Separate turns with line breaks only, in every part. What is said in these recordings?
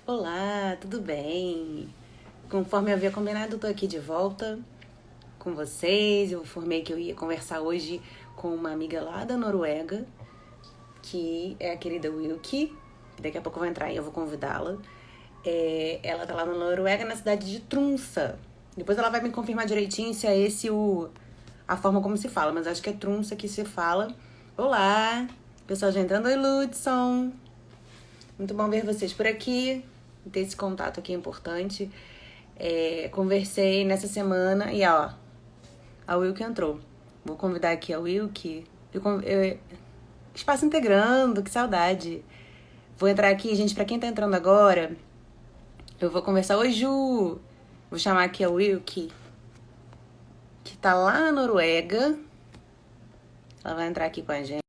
Olá, tudo bem? Conforme eu havia combinado, eu tô aqui de volta com vocês. Eu informei que eu ia conversar hoje com uma amiga lá da Noruega, que é a querida Wilkie. Daqui a pouco eu vou entrar e eu vou convidá-la. Ela tá lá na Noruega, na cidade de Tromsø. Depois ela vai me confirmar direitinho se é a forma como se fala, mas acho que é Tromsø que se fala. Olá, pessoal já entrando. Oi, Ludson. Muito bom ver vocês por aqui. Ter esse contato aqui é importante. Conversei nessa semana e ó, a Wilke entrou. Vou convidar aqui a Wilke. Espaço integrando, que saudade. Vou entrar aqui, gente, pra quem tá entrando agora, eu vou conversar. Oi, Ju! Vou chamar aqui a Wilke, que tá lá na Noruega. Ela vai entrar aqui com a gente.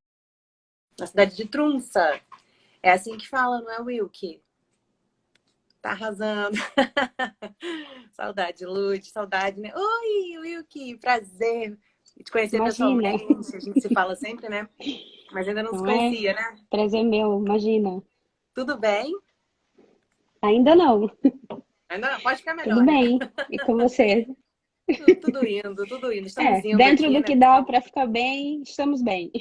Na cidade de Tromsø. É assim que fala, não é, Wilke? Tá arrasando. Saudade, Lud, saudade, né? Oi, Wilkie, prazer te conhecer
Imagina,
pessoalmente. A gente se fala sempre, né? Mas ainda não se
não é?
conhecia, né?
Prazer meu, imagina.
Tudo bem?
Ainda não,
Ainda não, pode ficar
tudo
melhor, né?
bem. E com você?
Tudo indo, tudo indo. Estamos indo
Dentro
aqui,
do
né,
que dá
pessoal?
para ficar bem, estamos bem.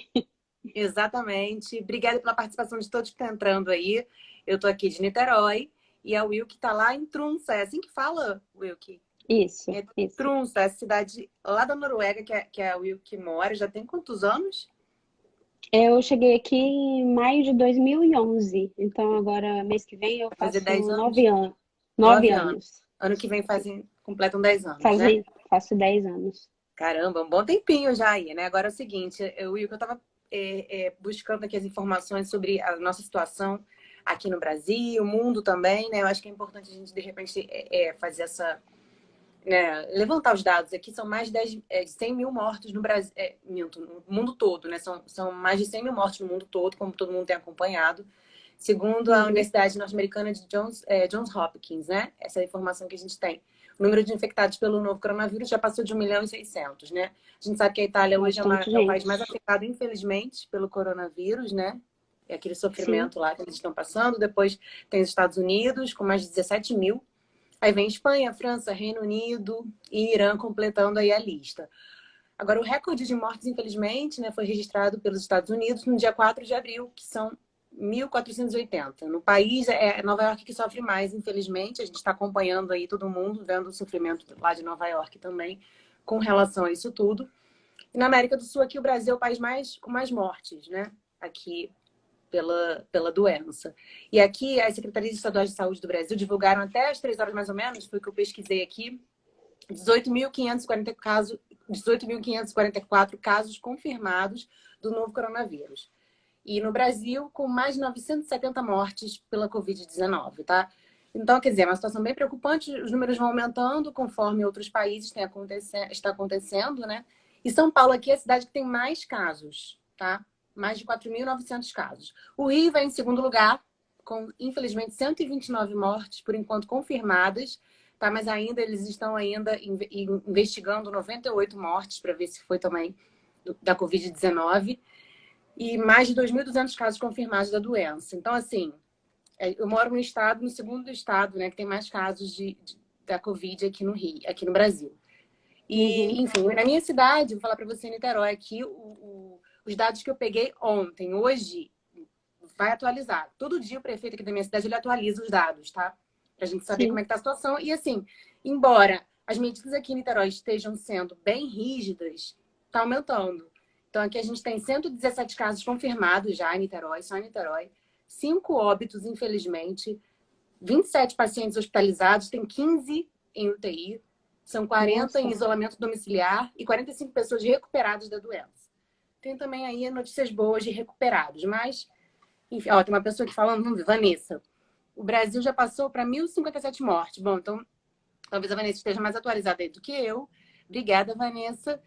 Exatamente. Obrigada pela participação de todos que estão entrando aí. Eu tô aqui de Niterói e a Wilkie tá lá em Tromsø. É assim que fala, Wilkie?
Isso,
É
isso.
Tromsø, é a cidade lá da Noruega que a Wilkie mora. Já tem quantos anos?
Eu cheguei aqui em maio de 2011, então agora mês que vem eu
Vai fazer
faço
10
nove
anos?
anos. Nove
9 anos.
anos.
Ano que vem completam 10 anos, né?
Faço 10 anos.
Caramba, um bom tempinho já aí, né? Agora é o seguinte, eu tava buscando aqui as informações sobre a nossa situação aqui no Brasil, o mundo também, né? Eu acho que é importante a gente, de repente, fazer né, levantar os dados aqui. São mais de 100 mil mortos no Brasil, no mundo todo, né? São mais de 100 mil mortos no mundo todo, como todo mundo tem acompanhado. Segundo a
Uhum.
Universidade Norte-Americana de Johns Hopkins, né? Essa é a informação que a gente tem. O número de infectados pelo novo coronavírus já passou de 1.600.000, né? A gente sabe que a Itália hoje
Bastante
é o país mais
gente.
afetado, infelizmente, pelo coronavírus, né? É aquele
Sim.
sofrimento lá que eles estão passando. Depois tem os Estados Unidos, com mais de 17 mil. Aí vem Espanha, França, Reino Unido e Irã completando aí a lista. Agora, o recorde de mortes, infelizmente, né, foi registrado pelos Estados Unidos no dia 4 de abril, que são 1.480. No país, é Nova York que sofre mais, infelizmente. A gente está acompanhando aí todo mundo, vendo o sofrimento lá de Nova York também, com relação a isso tudo. E na América do Sul, aqui o Brasil é o país com mais mortes, né? Aqui pela doença. E aqui, as Secretarias Estaduais de Saúde do Brasil divulgaram até as 3 horas mais ou menos, foi o que eu pesquisei aqui, 18.540 casos, 18.544 casos confirmados do novo coronavírus. E no Brasil, com mais de 970 mortes pela Covid-19, tá? Então, quer dizer, é uma situação bem preocupante. Os números vão aumentando conforme outros países está acontecendo, né? E São Paulo aqui é a cidade que tem mais casos, tá? Mais de 4.900 casos. O Rio vem em segundo lugar, com, infelizmente, 129 mortes, por enquanto, confirmadas, tá? Mas ainda eles estão ainda investigando 98 mortes para ver se foi também da Covid-19 e mais de 2.200 casos confirmados da doença. Então, assim, eu moro no segundo estado, né, que tem mais casos da Covid aqui no Rio, aqui no Brasil. E,
Uhum.
enfim, na minha cidade, vou falar para você, em Niterói, aqui, os dados que eu peguei ontem, hoje, vai atualizar. Todo dia o prefeito aqui da minha cidade, ele atualiza os dados, tá? Pra gente saber como
Sim.
é que tá a situação. E, assim, embora as medidas aqui em Niterói estejam sendo bem rígidas, tá aumentando. Então, aqui a gente tem 117 casos confirmados já em Niterói, só em Niterói. 5 óbitos, infelizmente. 27 pacientes hospitalizados, tem 15 em UTI. São 40 em
Nossa.
isolamento domiciliar e 45 pessoas recuperadas da doença. Tem também aí notícias boas de recuperados, mas, enfim, ó, tem uma pessoa aqui falando, vamos ver, Vanessa. O Brasil já passou para 1.057 mortes. Bom, então, talvez a Vanessa esteja mais atualizada aí do que eu. Obrigada, Vanessa.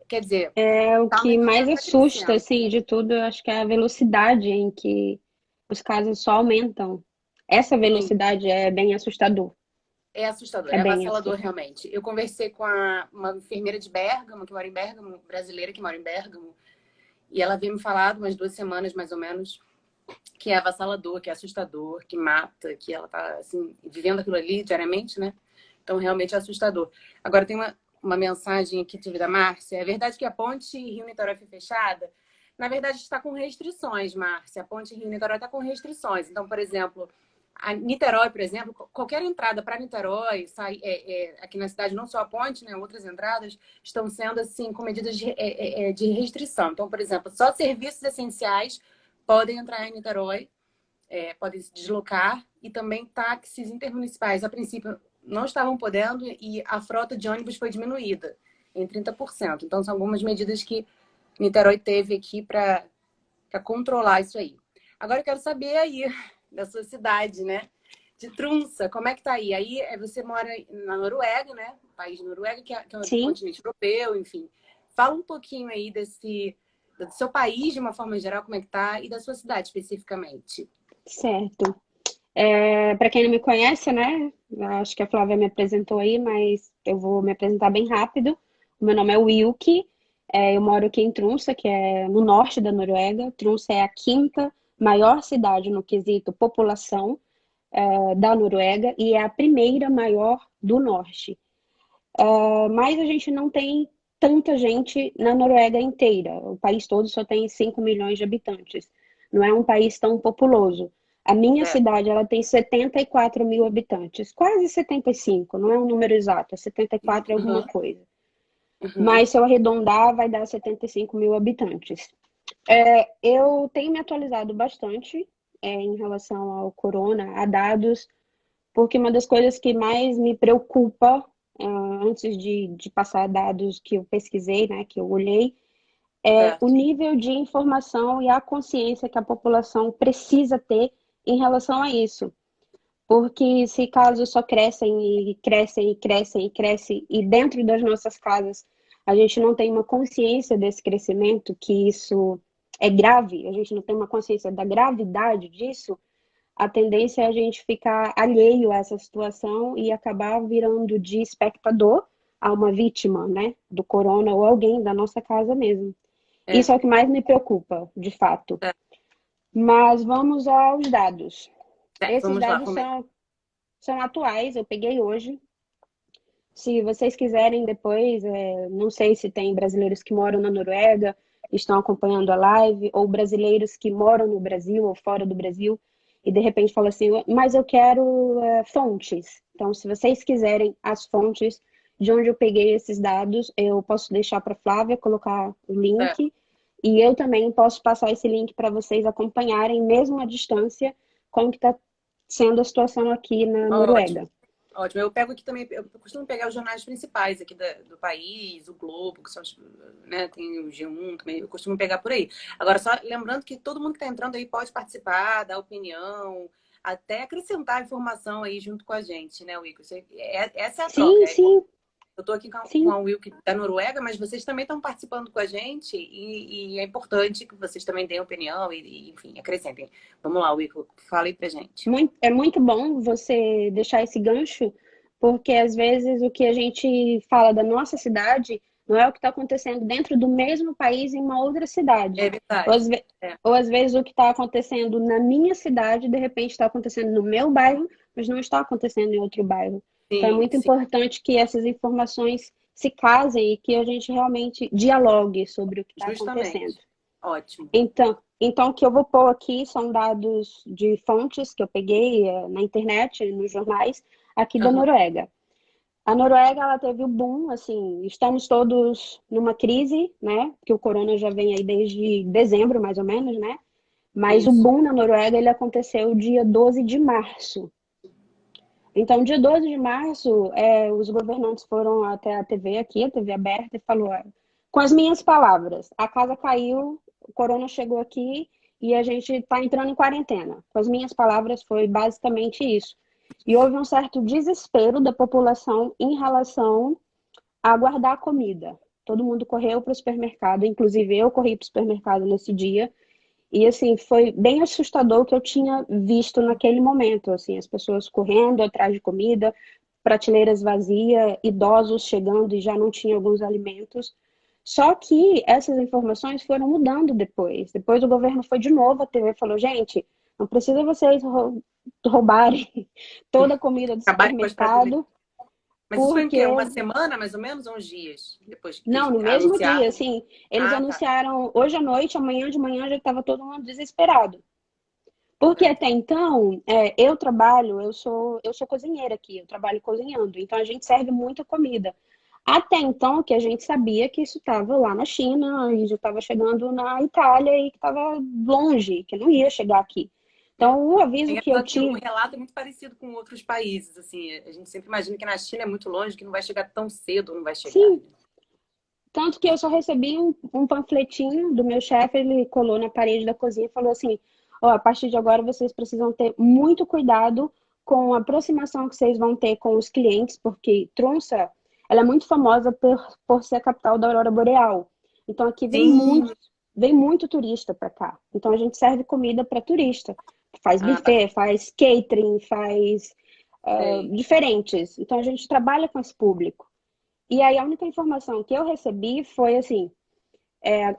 Quer dizer,
É o
tá
que
aumentando,
mais
mas tá
assusta,
crescendo.
assim, de tudo, eu acho que é a velocidade em que os casos só aumentam. Essa
Sim,
velocidade é bem assustador.
é assustador,
É
é
bem
avassalador
assustador.
realmente. Eu conversei com uma enfermeira de Bérgamo, que mora em Bérgamo, brasileira que mora em Bérgamo, e ela veio me falar umas 2 semanas, mais ou menos, que é avassalador, que é assustador, que mata, que ela tá, assim, vivendo aquilo ali diariamente, né? Então, realmente é assustador. Agora, tem uma mensagem aqui de da Márcia. É verdade que a ponte Rio-Niterói foi fechada? Na verdade, está com restrições, Márcia. A ponte Rio-Niterói está com restrições. Então, por exemplo, a Niterói, por exemplo, qualquer entrada para Niterói, aqui na cidade, não só a ponte, né, outras entradas, estão sendo assim com medidas de restrição. Então, por exemplo, só serviços essenciais podem entrar em Niterói, podem se deslocar, e também táxis intermunicipais, a princípio, não estavam podendo, e a frota de ônibus foi diminuída em 30%. Então, são algumas medidas que Niterói teve aqui para controlar isso aí. Agora, eu quero saber aí, da sua cidade, né? De Tromsø, como é que tá aí? Aí você mora na Noruega, né? O país Noruega, que é um
Sim,
continente europeu, enfim. Fala um pouquinho aí do seu país, de uma forma geral, como é que tá, e da sua cidade, especificamente.
certo. Para quem não me conhece, né? Acho que a Flávia me apresentou aí, mas eu vou me apresentar bem rápido. O meu nome é Wilke, eu moro aqui em Tromsø, que é no norte da Noruega. Tromsø é a quinta maior cidade no quesito população, da Noruega e é a primeira maior do norte. Mas a gente não tem tanta gente na Noruega inteira. O país todo só tem 5 milhões de habitantes. Não é um país tão populoso. A minha
É.
cidade, ela tem 74 mil habitantes, quase 75, não é um número exato, é 74 e alguma
Uhum,
coisa.
uhum.
Mas se eu arredondar, vai dar 75 mil habitantes. Eu tenho me atualizado bastante, em relação ao corona, a dados, porque uma das coisas que mais me preocupa, antes de passar dados que eu pesquisei, né, que eu olhei, é o
Certo.
nível de informação e a consciência que a população precisa ter em relação a isso. Porque se casos só crescem e crescem e crescem e crescem, e dentro das nossas casas a gente não tem uma consciência desse crescimento, que isso é grave, a gente não tem uma consciência da gravidade disso, a tendência é a gente ficar alheio a essa situação e acabar virando de espectador a uma vítima, né, do corona ou alguém da nossa casa mesmo.
É,
Isso é o que mais me preocupa, de fato.
é.
Mas vamos aos dados. Esses
Vamos lá,
dados são atuais, eu peguei hoje. Se vocês quiserem depois, não sei se tem brasileiros que moram na Noruega, estão acompanhando a live, ou brasileiros que moram no Brasil ou fora do Brasil, e de repente falam assim, mas eu quero fontes. Então, se vocês quiserem as fontes de onde eu peguei esses dados, eu posso deixar para a Flávia colocar o
é.
link, e eu também posso passar esse link para vocês acompanharem, mesmo à distância, como que está sendo a situação aqui na
Ótimo.
Noruega.
Ótimo. Eu pego aqui também, eu costumo pegar os jornais principais aqui do país, o Globo, que são né, tem o G1 também, eu costumo pegar por aí. Agora, só lembrando que todo mundo que está entrando aí pode participar, dar opinião, até acrescentar informação aí junto com a gente, né, Wico? Essa é a troca.
Sim, sim,
Eu estou aqui com
sim.
a Wilk da Noruega, mas vocês também estão participando com a gente e é importante que vocês também deem opinião enfim, acrescentem. Vamos lá, Wilk, fala aí pra gente.
É muito bom você deixar esse gancho, porque às vezes o que a gente fala da nossa cidade não é o que está acontecendo dentro do mesmo país em uma outra
É
cidade. Ou
verdade.
às, ve-
É.
ou às vezes o que está acontecendo na minha cidade, de repente está acontecendo no meu bairro, mas não está acontecendo em outro bairro. Então é
Sim,
muito
sim,
importante que essas informações se casem e que a gente realmente dialogue sobre o que está acontecendo.
justamente. Ótimo.
Então, o que eu vou pôr aqui são dados de fontes que eu peguei na internet, nos jornais, aqui da
Aham.
Noruega. A Noruega, ela teve o boom, assim, estamos todos numa crise, né? Que o corona já vem aí desde dezembro, mais ou menos, né? Mas o
Isso.
boom na Noruega, ele aconteceu dia 12 de março. Então, dia 12 de março, os governantes foram até a TV aqui, a TV aberta, e falou, com as minhas palavras, a casa caiu, o corona chegou aqui e a gente está entrando em quarentena. Com as minhas palavras, foi basicamente isso. E houve um certo desespero da população em relação a guardar comida. Todo mundo correu para o supermercado, inclusive eu corri para o supermercado nesse dia, e assim, foi bem assustador o que eu tinha visto naquele momento, assim, as pessoas correndo atrás de comida, prateleiras vazias, idosos chegando e já não tinha alguns alimentos. Só que essas informações foram mudando depois. Depois o governo foi de novo à TV e falou, gente, não precisa vocês roubarem toda a comida do
Acabarem com as prateleiras.
supermercado,
Mas isso foi em
porque...
quê? Uma semana, mais ou menos, ou uns dias? Depois que
Não,
eles
no mesmo dia,
anunciaram?
assim, eles
Ah, tá.
anunciaram hoje à noite, amanhã de manhã já estava todo mundo desesperado. Porque
É.
até então, eu sou cozinheira aqui, eu trabalho cozinhando, então a gente serve muita comida. Até então, que a gente sabia que isso estava lá na China e já estava chegando na Itália e que estava longe, que não ia chegar aqui.
É.
Então, o
É
aviso que eu
engraçado que o
tive,
relato é muito parecido com outros países, assim. A gente sempre imagina que na China é muito longe, que não vai chegar tão cedo, não vai chegar.
sim, tanto que eu só recebi um panfletinho do meu chefe, ele colou na parede da cozinha e falou assim: ó, a partir de agora vocês precisam ter muito cuidado com a aproximação que vocês vão ter com os clientes, porque Tromsø, ela é muito famosa por ser a capital da aurora boreal. Então aqui
Sim.
vem muito turista para cá. Então a gente serve comida para turista. Faz
Ah,
buffet, faz catering, faz
sei.
diferentes. Então a gente trabalha com esse público. E aí a única informação que eu recebi foi assim,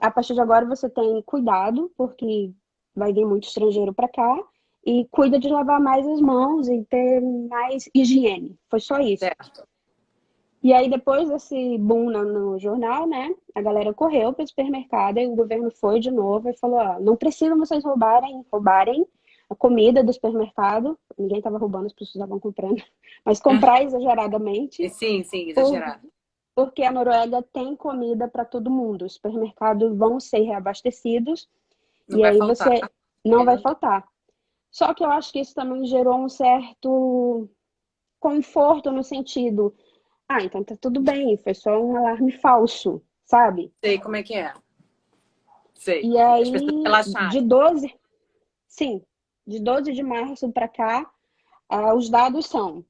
a partir de agora você tem cuidado, porque vai vir muito estrangeiro para cá, e cuida de lavar mais as mãos e ter mais higiene. Foi só isso.
Certo.
E aí depois desse boom no jornal, né, a galera correu para o supermercado e o governo foi de novo e falou, ó, não precisam vocês roubarem a comida do supermercado. Ninguém estava roubando, as pessoas estavam comprando, mas comprar exageradamente.
Sim, sim,
Por,
exagerado.
porque a Noruega tem comida para todo mundo. Os supermercados vão ser reabastecidos
Não
e
vai
aí
faltar.
você não vai
Alimentar.
faltar. Só que eu acho que isso também gerou um certo conforto no sentido, então tá tudo bem, foi só um alarme falso, sabe?
Sei como é que é. Sei.
E
As pessoas
aí,
relaxaram.
sim, de 12 de março para cá, os dados são,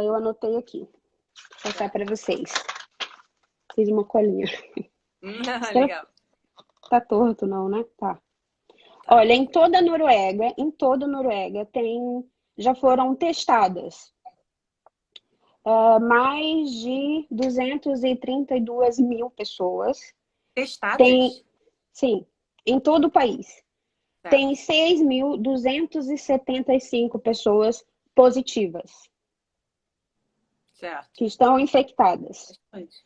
eu anotei aqui, vou passar para vocês. Fiz uma colinha. Será que
Legal.
tá torto, não, né? Tá.
Tá.
Olha, em toda a Noruega já foram testadas mais de 232 mil pessoas. Tem,
Testadas?
sim, em todo o país.
Certo.
Tem 6.275 pessoas positivas
Certo.
que estão infectadas.
Bastante.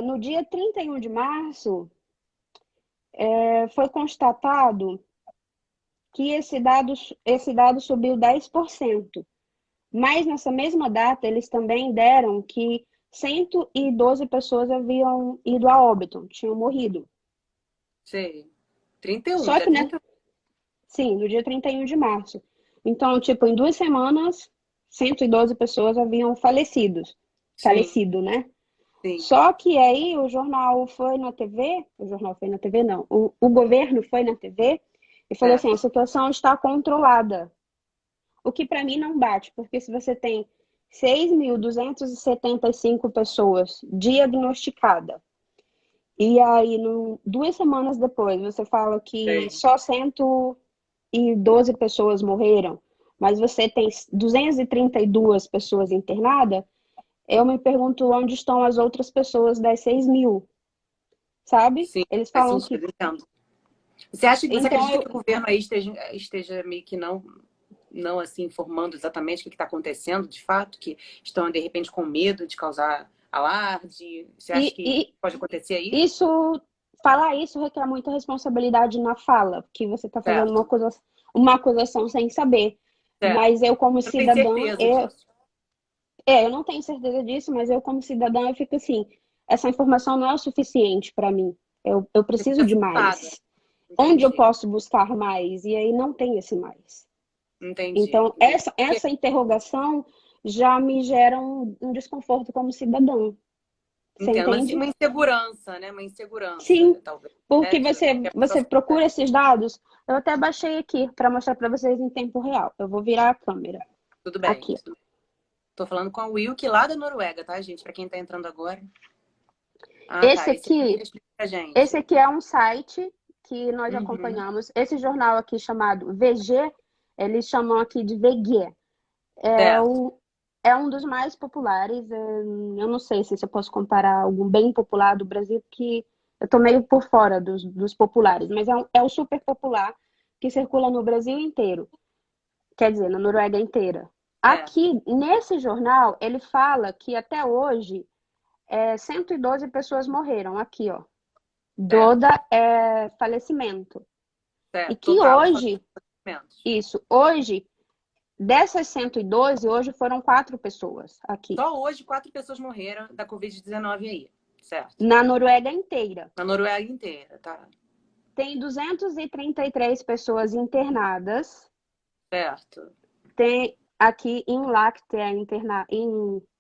No dia 31 de março, foi constatado que esse dado subiu 10%. Mas nessa mesma data, eles também deram que 112 pessoas haviam ido a óbito, tinham morrido.
Sei. 31,
Só
dia
que, né?
31.
Sim, no dia 31 de março. Então, tipo, em 2 semanas, 112 pessoas haviam
Sim,
falecido, né?
sim.
Só que aí o jornal foi na TV, não, o governo foi na TV e falou assim, a
Certo.
situação está controlada. O que para mim não bate, porque se você tem 6.275 pessoas diagnosticadas, e aí 2 semanas depois você fala que
Sei.
só 112 pessoas morreram, mas você tem 232 pessoas internadas, eu me pergunto onde estão as outras pessoas das 6.000, sabe?
Sim,
Eles
faz
falam que.
sentido, entendo. Você
Então,
acredita que o governo aí esteja meio que não assim informando exatamente o que está acontecendo de fato, que estão de repente com medo de causar alarde? Você acha
e,
que
e
pode acontecer aí?
falar isso requer muita responsabilidade na fala, porque você está fazendo
Certo,
uma acusação sem saber.
certo.
Mas eu, como
Eu não tenho
cidadã,
certeza disso.
eu não tenho certeza disso, mas eu, como cidadã, eu fico assim: essa informação não é o suficiente para mim. Eu
Você
preciso
fica
de
assustada.
mais. Onde eu
Entendi,
posso buscar mais? E aí não tem esse mais.
entendi,
Então,
entendi.
essa interrogação já me gera um desconforto como cidadã. Você
Entendo, mas
entende?
uma insegurança, né? Uma insegurança,
Sim,
talvez.
porque
Né? Que
você,
a pessoa
você procura esses dados. Eu até baixei aqui para mostrar para vocês em tempo real. Eu vou virar a câmera.
tudo bem.
Aqui.
Tô falando com a Wilk lá da Noruega, tá, gente? Para quem tá entrando agora. Ah,
Esse
tá. Esse aqui
aqui,
explica pra
esse
gente.
aqui é um site que nós
Uhum.
acompanhamos. Esse jornal aqui chamado VG, eles chamam aqui de VG. É
Certo.
o, é um dos mais populares. Eu não sei se eu posso comparar algum bem popular do Brasil, porque eu tô meio por fora dos populares, mas é o super popular que circula no Brasil inteiro. Quer dizer, na Noruega inteira.
Certo.
Aqui, nesse jornal, ele fala que até hoje 112 pessoas morreram aqui, ó.
Certo.
Doda falecimento. E
Certo.
que
Total, só
hoje,
menos.
hoje, dessas 112, hoje foram 4 pessoas aqui.
Só hoje 4 pessoas morreram da Covid-19 aí. Certo.
Na Noruega inteira.
Na Noruega inteira, tá?
Tem 233 pessoas internadas.
Certo.
Tem aqui em LACT,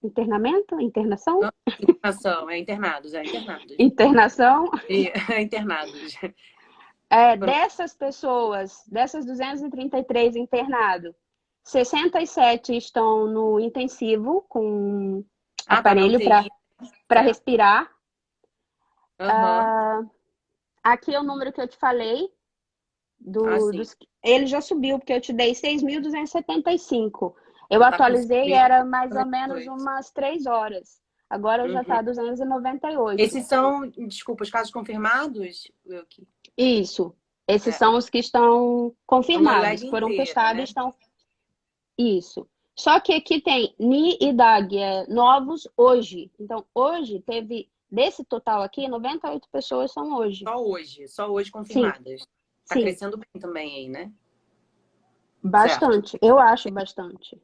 internamento? Internação?
Internação, é internados, é internados.
Internação.
É internados. Foram-
Dessas pessoas, dessas 233 internados, 67 estão no intensivo, com
Ah, tá na
aparelho
UTI.
para
Certo.
respirar.
Aham.
Aqui é o número que eu te falei,
Ah, sim.
ele já subiu, porque eu te dei 6.275. Eu
Já tá com
atualizei, era mais ou menos
5.098.
umas 3 horas. Agora já
Uhum.
está 298.
Esses são, desculpa, os casos confirmados, Wilkie?
Isso. Esses
É,
são os que estão
a
confirmados,
Noruega
foram
inteira,
testados,
né?
estão. Isso. Só que aqui tem Ni e Dag, novos hoje. Então, hoje teve, desse total aqui, 98 pessoas são hoje.
Só hoje
Sim,
confirmadas. Tá
sim,
crescendo bem também aí, né? Certo.
bastante. Eu acho bastante.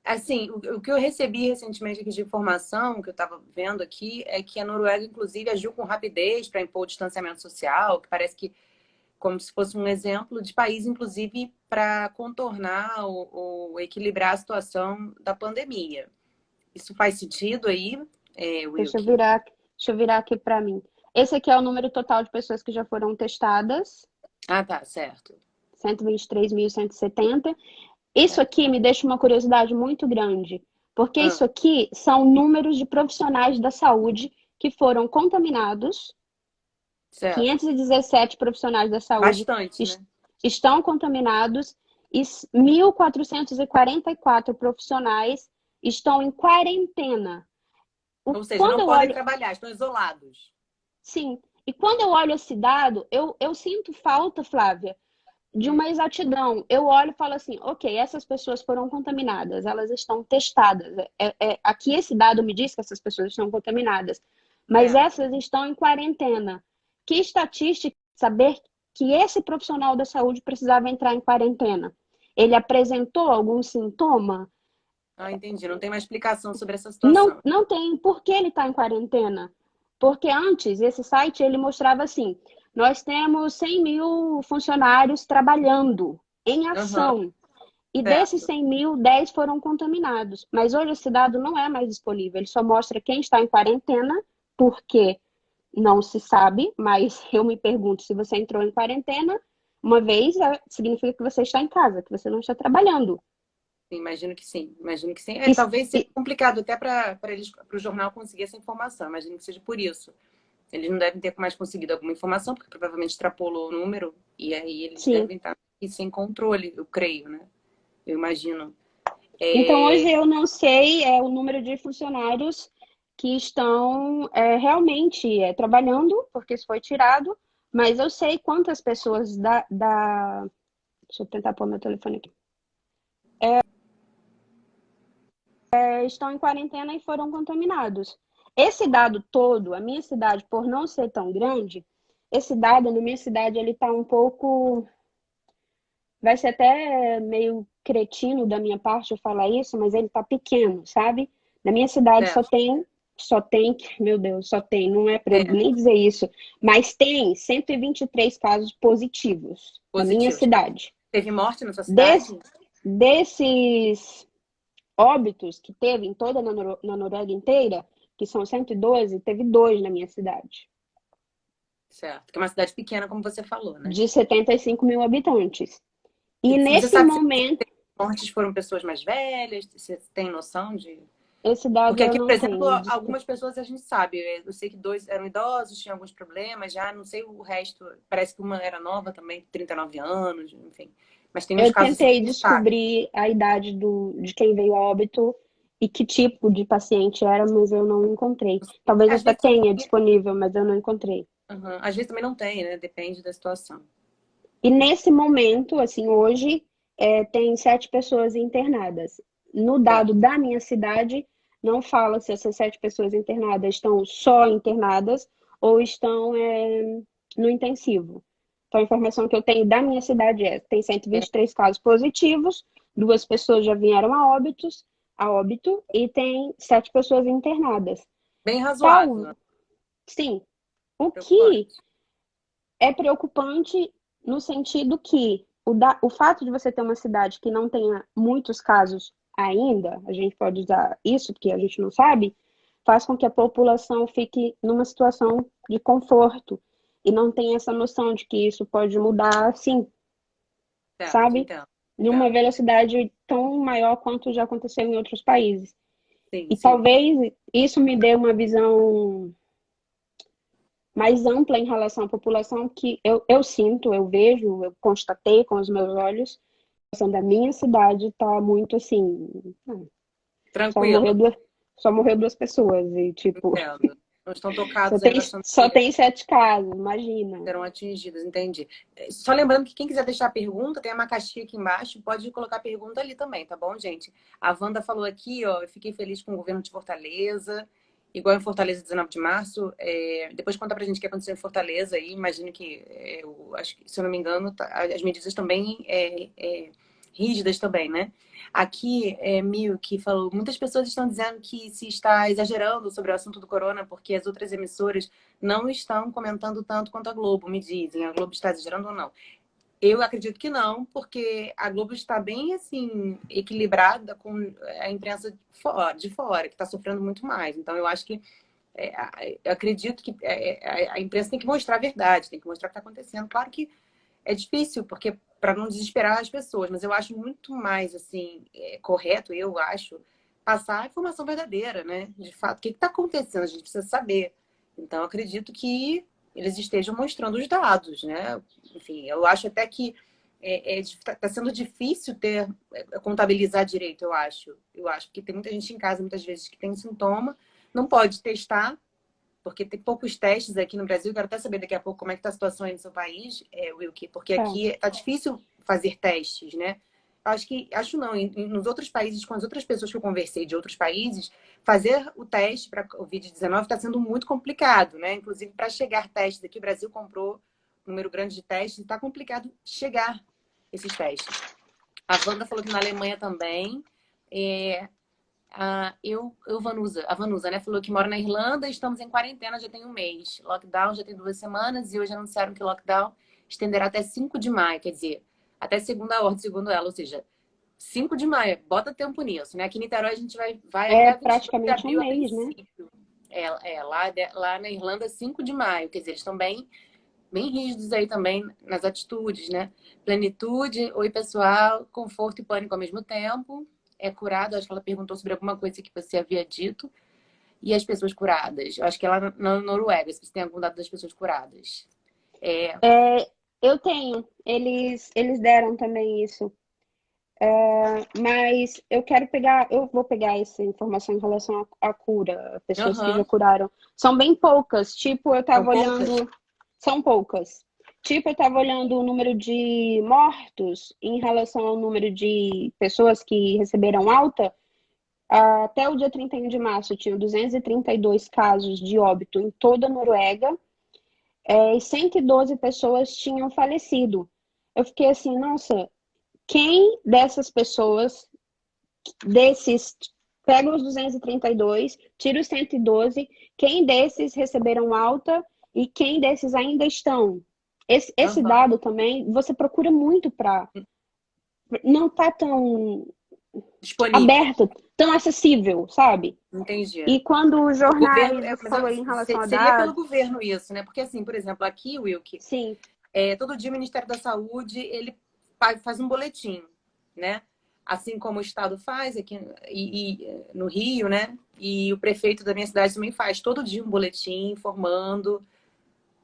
Assim, o que eu recebi recentemente aqui de informação, que eu estava vendo aqui, é que a Noruega, inclusive, agiu com rapidez para impor o distanciamento social, que parece que como se fosse um exemplo de país, inclusive, para contornar ou equilibrar a situação da pandemia. Isso faz sentido aí,
Deixa eu
Wilkie?
virar, deixa eu virar aqui para mim. Esse aqui é o número total de pessoas que já foram testadas,
Ah, tá, certo.
123.170. Isso
Certo.
aqui me deixa uma curiosidade muito grande, porque isso
Ah,
aqui são números de profissionais da saúde que foram contaminados.
certo.
517 profissionais da saúde
Bastante, né?
estão contaminados e 1.444 profissionais estão em quarentena.
Ou seja,
Quando
não
eu
podem
olho,
trabalhar, estão isolados.
sim, e quando eu olho esse dado, eu sinto falta, Flávia, de
Hum,
uma exatidão. Eu olho e falo assim, ok, essas pessoas foram contaminadas, elas estão testadas. Aqui esse dado me diz que essas pessoas estão contaminadas, mas
certo.
essas estão em quarentena. Que estatística saber que esse profissional da saúde precisava entrar em quarentena? Ele apresentou algum sintoma?
Ah, entendi. Não tem uma explicação sobre essa
Não,
situação.
não tem. Por que ele está em quarentena? Porque antes, esse site, ele mostrava assim, nós temos 100 mil funcionários trabalhando em
Aham,
ação. E desses
certo.
100 mil, 10 foram contaminados. Mas hoje esse dado não é mais disponível. Ele só mostra quem está em quarentena, porque não se sabe, mas eu me pergunto, se você entrou em quarentena, uma vez, significa que você está em casa, que você não está trabalhando.
Imagino que sim, imagino que sim.
E,
Talvez seja
e,
complicado até para eles, para o jornal conseguir essa informação. Imagino que seja por isso. Eles não devem ter mais conseguido alguma informação, porque provavelmente extrapolou o número, e aí eles
sim.
devem estar sem controle, eu creio, né? Eu imagino.
Então,
É,
hoje eu não sei o número de funcionários que estão realmente trabalhando, porque isso foi tirado, mas eu sei quantas pessoas deixa eu tentar pôr meu telefone aqui. Estão em quarentena e foram contaminados. Esse dado todo, a minha cidade, por não ser tão grande, esse dado na minha cidade ele está um pouco, vai ser até meio cretino da minha parte eu falar isso, mas ele está pequeno, sabe? Na minha cidade
certo.
só tem, meu Deus, só tem, não é para eu
É,
nem dizer isso, mas tem 123 casos positivos na minha
positivos.
cidade.
Teve morte na sua
Des,
cidade?
desses óbitos que teve em toda na Noruega inteira, que são 112, teve 2 na minha cidade,
Certo. Que é uma cidade pequena, como você falou, né?
de 75 mil habitantes.
E
E
você
nesse
sabe se
momento,
as mortes foram pessoas mais velhas? Você tem noção de.
esse dado
Porque
eu
aqui, por
não
exemplo,
tenho.
algumas pessoas a gente sabe. Eu sei que 2 eram idosos, tinham alguns problemas, já não sei o resto. Parece que uma era nova também, 39 anos, enfim. Mas tem uns
Eu
casos assim
tentei
que a gente sabe.
descobrir a idade de quem veio a óbito e que tipo de paciente era, mas eu não encontrei. Talvez
Às
até
vezes,
tenha disponível, mas eu não encontrei.
uhum, às vezes também não tem, né? Depende da situação.
E nesse momento, assim, hoje, tem 7 pessoas internadas. No
Certo.
dado da minha cidade, não fala se essas 7 pessoas internadas estão só internadas ou estão, no intensivo. Então, a informação que eu tenho da minha cidade tem 123 casos positivos, 2 pessoas já vieram a óbito, e tem 7 pessoas internadas.
Bem razoável,
Tal, sim, o que
preocupante.
é preocupante no sentido que o fato de você ter uma cidade que não tenha muitos casos ainda, a gente pode usar isso porque a gente não sabe, faz com que a população fique numa situação de conforto e não tenha essa noção de que isso pode mudar assim,
Certo,
sabe?
entendo.
Numa
Entendo.
velocidade tão maior quanto já aconteceu em outros países.
Sim,
E
sim.
talvez isso me dê uma visão mais ampla em relação à população que eu sinto, eu vejo, eu constatei com os meus olhos, a situação da minha cidade está muito assim, só morreu
Tranquilo,
duas, só morreu 2 pessoas e tipo,
entendo. Não estão
só
tocados
tem,
ainda achando
só
que
tem 7 casos, imagina.
serão atingidos, entendi. Só lembrando que quem quiser deixar pergunta, tem uma caixinha aqui embaixo, pode colocar pergunta ali também, tá bom, gente? A Wanda falou aqui, ó, eu fiquei feliz com o governo de Fortaleza, igual em Fortaleza, 19 de março. Depois conta pra gente o que aconteceu em Fortaleza aí, imagino que, eu acho que, se eu não me engano, as medidas também rígidas também, né? Aqui, Mil, que falou, muitas pessoas estão dizendo que se está exagerando sobre o assunto do corona, porque as outras emissoras não estão comentando tanto quanto a Globo, me dizem. A Globo está exagerando ou não? Eu acredito que não, porque a Globo está bem assim equilibrada com a imprensa de fora, que está sofrendo muito mais. Então eu acho que eu acredito que a imprensa tem que mostrar a verdade, tem que mostrar o que está acontecendo. Claro que é difícil, porque para não desesperar as pessoas, mas eu acho muito mais assim correto, eu acho, passar a informação verdadeira, né? De fato, o que está acontecendo? A gente precisa saber. Então, eu acredito que eles estejam mostrando os dados, né? Enfim, eu acho até que está sendo difícil contabilizar direito, eu acho. Eu acho, porque tem muita gente em casa, muitas vezes, que tem sintoma, não pode testar, porque tem poucos testes aqui no Brasil. Quero até saber daqui a pouco como é que está a situação aí no seu país, Wilkie, porque
Tá.
aqui está difícil fazer testes, né? Acho não, nos outros países, com as outras pessoas que eu conversei de outros países, fazer o teste para Covid-19 está sendo muito complicado, né? Inclusive, para chegar testes aqui, o Brasil comprou um número grande de testes e está complicado chegar esses testes. A Wanda falou que na Alemanha também. É, a Vanusa, né, falou que mora na Irlanda, estamos em quarentena já tem um mês. Lockdown já tem 2 semanas e hoje anunciaram que o lockdown estenderá até 5 de maio, quer dizer, até segunda ordem, segundo ela, ou seja, 5 de maio, bota tempo nisso, né? Aqui em Niterói a gente vai
É
até 22 de
praticamente um
abril a
mês, né?
princípio. Lá na Irlanda, 5 de maio, quer dizer, eles estão bem rígidos aí também nas atitudes, né? Plenitude, oi pessoal, conforto e pânico ao mesmo tempo. É curado, acho que ela perguntou sobre alguma coisa que você havia dito. E as pessoas curadas? Eu acho que é lá na Noruega, se você tem algum dado das pessoas curadas. É,
Eu tenho, eles deram também isso. Mas eu vou pegar essa informação em relação à cura, pessoas que já
aham,
curaram. São bem poucas, tipo, eu
são
tava
poucas?
olhando, são poucas. Tipo, eu tava olhando o número de mortos em relação ao número de pessoas que receberam alta. Até o dia 31 de março, tinham 232 casos de óbito em toda a Noruega, e 112 pessoas tinham falecido. Eu fiquei assim, nossa, quem dessas pessoas desses, pega os 232, tira os 112, quem desses receberam alta e quem desses ainda estão? Esse
Aham,
dado também, você procura muito para. Não tá tão
disponível.
aberto, tão acessível, sabe?
Entendi.
E quando os
O governo,
jornais, você
mas
falou aí em relação a
seria pelo
dados,
governo isso, né? Porque assim, por exemplo, aqui, Wilkie,
sim,
todo dia o Ministério da Saúde ele faz um boletim, né? Assim como o Estado faz aqui no Rio, né? E o prefeito da minha cidade também faz todo dia um boletim informando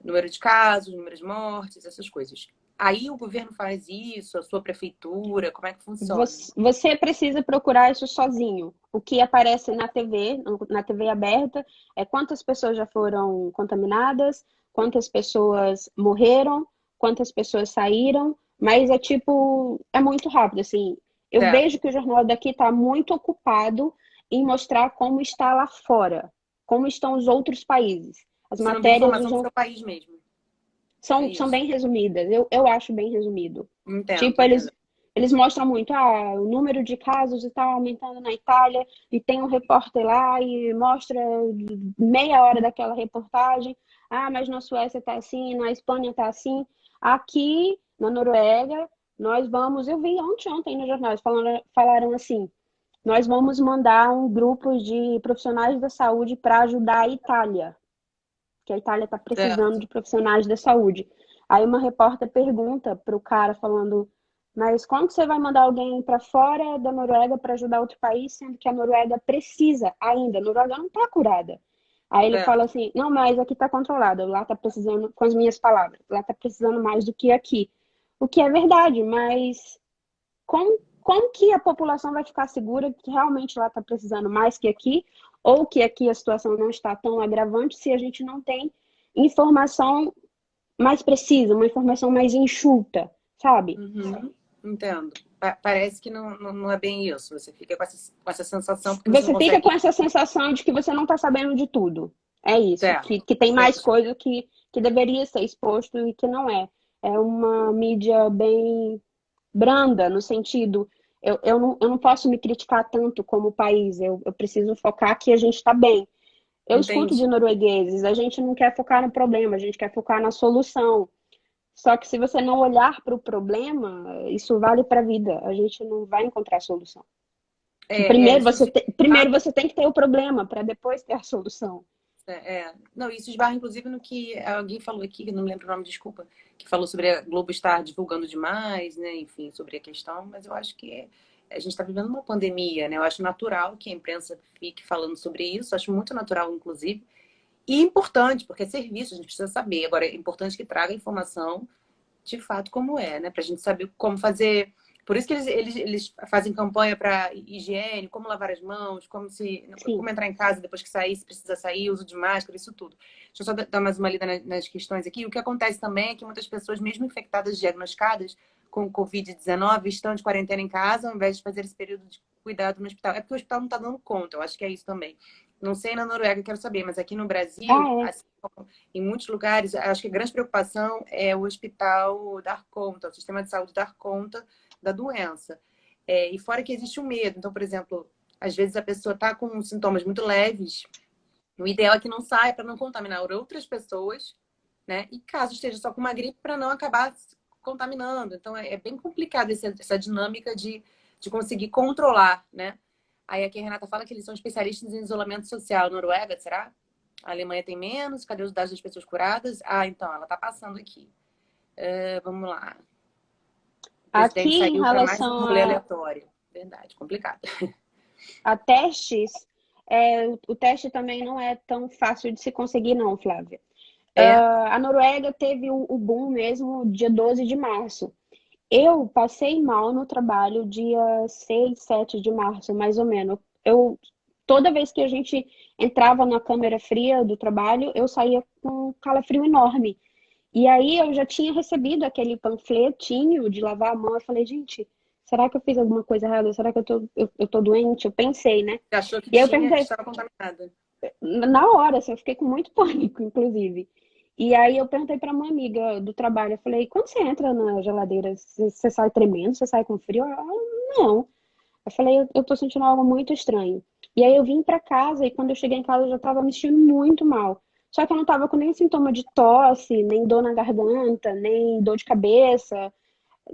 número de casos, número de mortes, essas coisas. Aí o governo faz isso, a sua prefeitura, como é que funciona?
Você precisa procurar isso sozinho. O que aparece na TV, na TV aberta, é quantas pessoas já foram contaminadas, quantas pessoas morreram, quantas pessoas saíram, mas é tipo, é muito rápido, assim. Eu vejo
Certo.
que o jornal daqui está muito ocupado em mostrar como está lá fora, como estão os outros países. As
Você não tem
matérias
informação do
usam
seu país mesmo. É
são
isso.
bem resumidas. Eu acho bem resumido.
Entendo,
Tipo,
entendo.
eles mostram muito, o número de casos está aumentando na Itália, e tem um repórter lá e mostra meia hora daquela reportagem. Ah, mas na Suécia está assim, na Espanha está assim. Aqui, na Noruega, nós vamos. Eu vi ontem nos jornais, falaram assim: nós vamos mandar um grupo de profissionais da saúde para ajudar a Itália, que a Itália está precisando
Certo.
de profissionais da saúde. Aí uma repórter pergunta para o cara falando, mas como que você vai mandar alguém para fora da Noruega para ajudar outro país, sendo que a Noruega precisa ainda, a Noruega não está curada. Aí ele fala
Certo.
assim, não, mas aqui está controlado, lá está precisando, com as minhas palavras, lá está precisando mais do que aqui. O que é verdade, mas como que a população vai ficar segura que realmente lá está precisando mais que aqui, ou que aqui a situação não está tão agravante se a gente não tem informação mais precisa, uma informação mais enxuta, sabe?
Uhum. Entendo. Parece que não é bem isso. Você fica com essa sensação porque você não
Você fica com
consegue.
essa sensação de que você não está sabendo de tudo. É isso,
Certo.
que tem mais
Certo.
coisa que deveria ser exposto e que não é. É uma mídia bem branda, no sentido, eu não posso me criticar tanto como país, eu preciso focar que a gente está bem. Eu escuto de
Entendi.
noruegueses, a gente não quer focar no problema, a gente quer focar na solução. Só que se você não olhar para o problema, isso vale para a vida, a gente não vai encontrar solução. Primeiro
Isso
primeiro você tem que ter o problema para depois ter a solução.
Não, isso esbarra inclusive no que alguém falou aqui, que eu não lembro o nome, desculpa, que falou sobre a Globo estar divulgando demais, né? Enfim, sobre a questão, mas eu acho que a gente está vivendo uma pandemia, né? Eu acho natural que a imprensa fique falando sobre isso, acho muito natural, inclusive, e importante, porque é serviço, a gente precisa saber. Agora, é importante que traga informação de fato como é, né? Para a gente saber como fazer. Por isso que eles fazem campanha para higiene, como lavar as mãos,
Sim.
como entrar em casa depois que sair, se precisa sair, uso de máscara, isso tudo. Deixa eu só dar mais uma lida nas questões aqui. O que acontece também é que muitas pessoas, mesmo infectadas, diagnosticadas com Covid-19, estão de quarentena em casa, ao invés de fazer esse período de cuidado no hospital. É porque o hospital não está dando conta, eu acho que é isso também. Não sei na Noruega, quero saber, mas aqui no Brasil,
Ah, é.
assim, em muitos lugares, acho que a grande preocupação é o hospital dar conta, o sistema de saúde dar conta da doença. E fora que existe o medo. Então, por exemplo, às vezes a pessoa está com sintomas muito leves, o ideal é que não saia para não contaminar outras pessoas, né? E caso esteja só com uma gripe, para não acabar se contaminando. Então, é bem complicado essa dinâmica de conseguir controlar, né? Aí aqui a Renata fala que eles são especialistas em isolamento social. Noruega, será? A Alemanha tem menos. Cadê os dados das pessoas curadas? Ah, então, ela tá passando aqui. Vamos lá. O
Aqui
presidente
em
saiu para mais um
relação
rolê aleatório. Verdade, complicado.
a testes, o teste também não é tão fácil de se conseguir, não, Flávia.
É,
A Noruega teve o boom mesmo dia 12 de março. Eu passei mal no trabalho dia 6, 7 de março, mais ou menos. Toda vez que a gente entrava na câmera fria do trabalho, eu saía com um calafrio enorme. E aí eu já tinha recebido aquele panfletinho de lavar a mão. Eu falei, gente, será que eu fiz alguma coisa errada? Será que eu tô doente? Eu pensei, né?
você achou que
E aí eu
tinha,
perguntei,
estava contaminada.
na hora, assim, eu fiquei com muito pânico, inclusive. E aí eu perguntei para uma amiga do trabalho, eu falei, quando você entra na geladeira, você sai tremendo, você sai com frio? Ela, não. Eu falei, eu tô sentindo algo muito estranho. E aí eu vim para casa e quando eu cheguei em casa eu já tava me sentindo muito mal. Só que eu não tava com nem sintoma de tosse, nem dor na garganta, nem dor de cabeça.